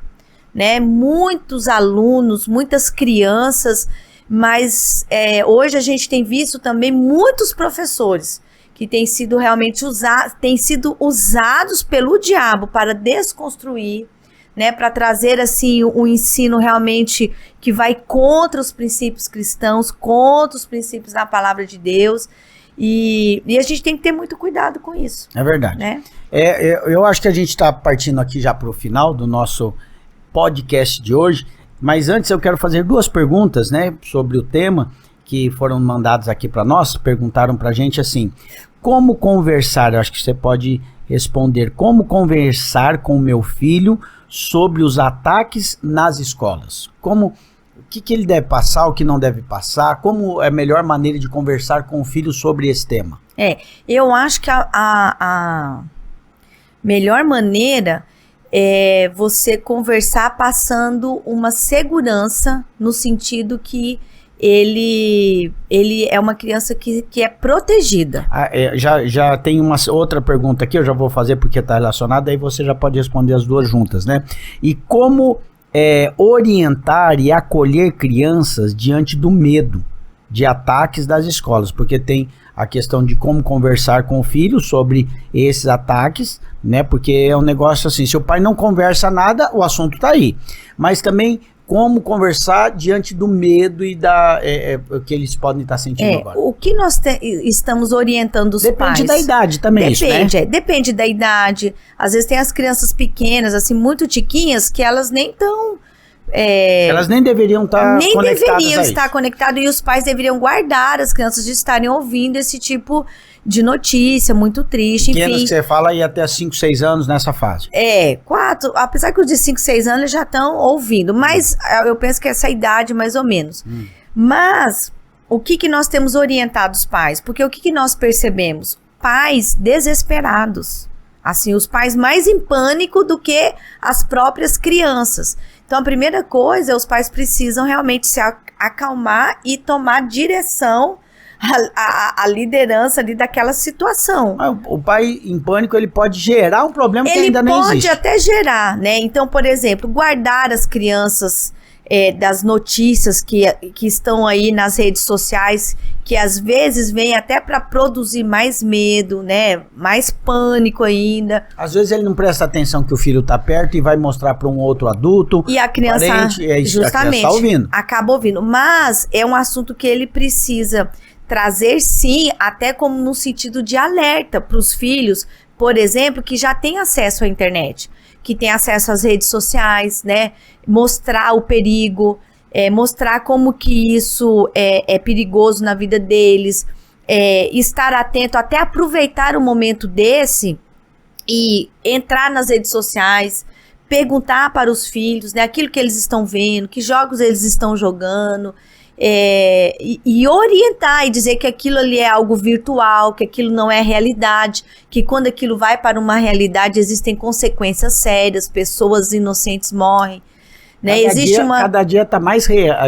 né? Muitos alunos, muitas crianças, mas hoje a gente tem visto também muitos professores que têm sido realmente usados pelo diabo para desconstruir, né, para trazer assim um ensino realmente que vai contra os princípios cristãos, contra os princípios da palavra de Deus, e a gente tem que ter muito cuidado com isso. É verdade. Né? Eu acho que a gente está partindo aqui já para o final do nosso podcast de hoje, mas antes eu quero fazer 2 perguntas, né, sobre o tema que foram mandadas aqui para nós. Perguntaram para a gente assim: como conversar? Eu acho que você pode responder. Como conversar com o meu filho sobre os ataques nas escolas? O que ele deve passar, o que não deve passar? Como é a melhor maneira de conversar com o filho sobre esse tema? Eu acho que a melhor maneira é você conversar passando uma segurança, no sentido que ele é uma criança que é protegida. Já tem uma outra pergunta aqui, eu já vou fazer porque está relacionada, aí você já pode responder as 2 juntas, né? E como orientar e acolher crianças diante do medo de ataques das escolas? Porque tem a questão de como conversar com o filho sobre esses ataques, né? Porque é um negócio assim, se o pai não conversa nada, o assunto está aí. Mas também como conversar diante do medo e que eles podem estar sentindo agora. O que nós estamos orientando os pais... Depende da idade também, depende, isso, né? Depende da idade. Às vezes tem as crianças pequenas, assim, muito tiquinhas, que elas nem estão... elas nem deveriam estar conectadas. Nem deveriam estar conectadas, e os pais deveriam guardar as crianças de estarem ouvindo esse tipo de notícia muito triste, Pequenas, enfim. Que você fala aí até 5, 6 anos nessa fase. 4, apesar que os de 5, 6 anos eles já estão ouvindo, mas eu penso que essa idade mais ou menos. Mas o que nós temos orientado os pais? Porque o que nós percebemos? Pais desesperados. Assim, os pais mais em pânico do que as próprias crianças. Então, a primeira coisa, os pais precisam realmente se acalmar e tomar direção a liderança ali daquela situação. O pai em pânico, ele pode gerar um problema que ainda nem existe. Ele pode até gerar, né? Então, por exemplo, guardar as crianças das notícias que estão aí nas redes sociais, que às vezes vêm até para produzir mais medo, né? Mais pânico ainda. Às vezes ele não presta atenção que o filho tá perto e vai mostrar para um outro adulto. E a criança, parente, justamente, a criança tá ouvindo. Acaba ouvindo. Mas é um assunto que ele precisa trazer, sim, até como no sentido de alerta para os filhos, por exemplo, que já têm acesso à internet, que têm acesso às redes sociais, né? Mostrar o perigo, mostrar como que isso é perigoso na vida deles, estar atento, até aproveitar o momento desse e entrar nas redes sociais, perguntar para os filhos, né, aquilo que eles estão vendo, que jogos eles estão jogando, e orientar e dizer que aquilo ali é algo virtual, que aquilo não é realidade, que quando aquilo vai para uma realidade existem consequências sérias, pessoas inocentes morrem. Né? Cada dia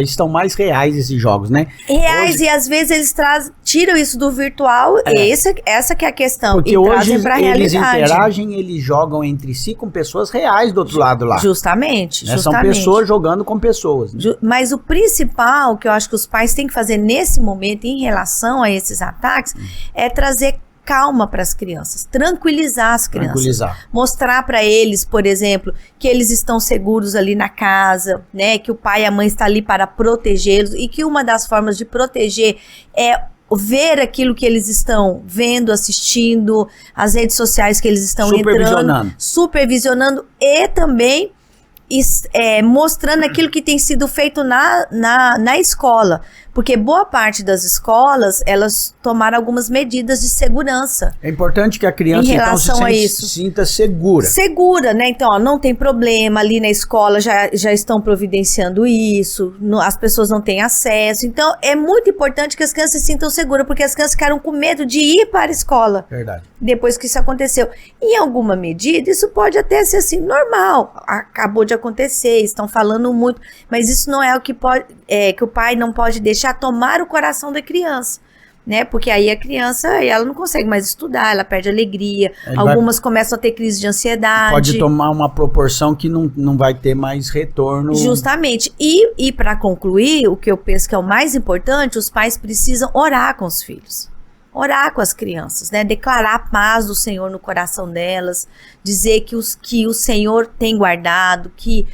estão mais reais esses jogos, né? Reais, hoje, e às vezes eles tiram isso do virtual, essa que é a questão, porque e hoje trazem pra eles realidade. Interagem, eles jogam entre si com pessoas reais do outro lado lá. Justamente. São pessoas jogando com pessoas. Né? Mas o principal que eu acho que os pais têm que fazer nesse momento em relação a esses ataques é trazer calma para as crianças, tranquilizar as crianças. Tranquilizar. Mostrar para eles, por exemplo, que eles estão seguros ali na casa, né? Que o pai e a mãe estão ali para protegê-los e que uma das formas de proteger é ver aquilo que eles estão vendo, assistindo, as redes sociais que eles estão entrando, supervisionando e também mostrando aquilo que tem sido feito na escola. Porque boa parte das escolas, elas tomaram algumas medidas de segurança. É importante que a criança então se sinta segura. Segura, né? Então, não tem problema, ali na escola já estão providenciando isso, as pessoas não têm acesso. Então, é muito importante que as crianças se sintam seguras, porque as crianças ficaram com medo de ir para a escola. Verdade. Depois que isso aconteceu. Em alguma medida, isso pode até ser assim, normal. Acabou de acontecer, estão falando muito, mas isso não é o que que o pai não pode deixar tomar o coração da criança, né? Porque aí a criança, ela não consegue mais estudar, ela perde alegria, algumas começam a ter crise de ansiedade. Pode tomar uma proporção que não vai ter mais retorno. Justamente. E para concluir, o que eu penso que é o mais importante, os pais precisam orar com os filhos. Orar com as crianças, né? Declarar a paz do Senhor no coração delas, dizer que o Senhor tem guardado, que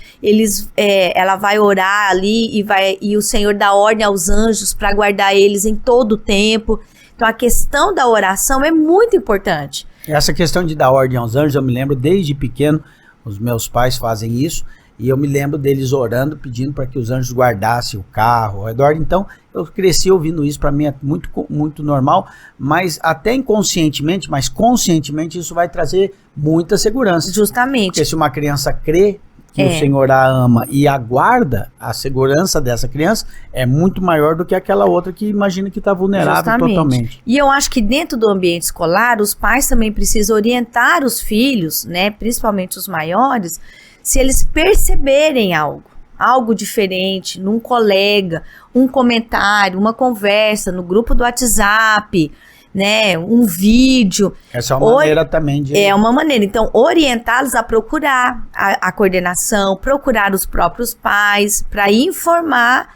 ela vai orar ali e o Senhor dá ordem aos anjos para guardar eles em todo o tempo. Então a questão da oração é muito importante. Essa questão de dar ordem aos anjos, eu me lembro desde pequeno, os meus pais fazem isso, e eu me lembro deles orando, pedindo para que os anjos guardassem o carro ao redor. Então, eu cresci ouvindo isso, para mim é muito, muito normal, mas até inconscientemente, mas conscientemente isso vai trazer muita segurança. Justamente. Porque se uma criança crê que o Senhor a ama e aguarda, a segurança dessa criança é muito maior do que aquela outra que imagina que está vulnerável totalmente. E eu acho que dentro do ambiente escolar, os pais também precisam orientar os filhos, né, principalmente os maiores, se eles perceberem algo diferente num colega, um comentário, uma conversa no grupo do WhatsApp, né, um vídeo. Essa é uma maneira também de... É uma maneira. Então, orientá-los a procurar a coordenação, procurar os próprios pais, para informar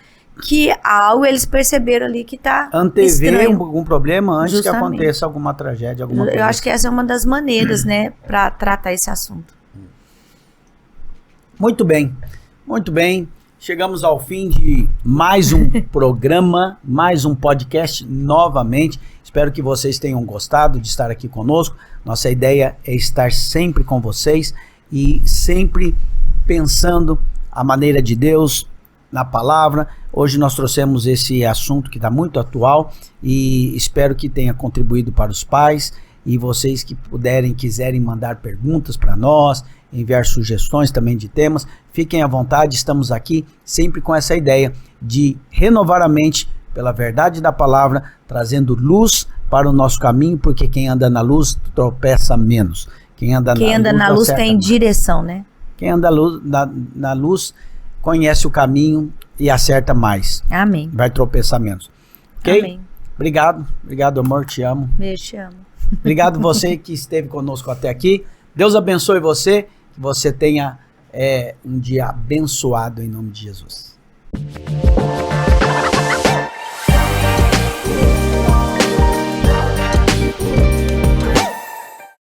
que algo eles perceberam ali que está antever algum problema antes que aconteça alguma tragédia, alguma coisa. Eu acho que essa é uma das maneiras, né, para tratar esse assunto. Muito bem, muito bem. Chegamos ao fim de mais um programa, mais um podcast novamente. Espero que vocês tenham gostado de estar aqui conosco. Nossa ideia é estar sempre com vocês e sempre pensando a maneira de Deus na palavra. Hoje nós trouxemos esse assunto que está muito atual e espero que tenha contribuído para os pais e vocês que quiserem mandar perguntas para nós, enviar sugestões também de temas, fiquem à vontade, estamos aqui sempre com essa ideia de renovar a mente pela verdade da palavra, trazendo luz para o nosso caminho, porque quem anda na luz tropeça menos. Quem anda na luz tem direção, né? Quem anda na luz conhece o caminho e acerta mais. Amém. Vai tropeçar menos. Ok? Amém. Obrigado amor, te amo. Beijo, te amo. Obrigado você que esteve conosco até aqui. Deus abençoe você, que você tenha um dia abençoado em nome de Jesus.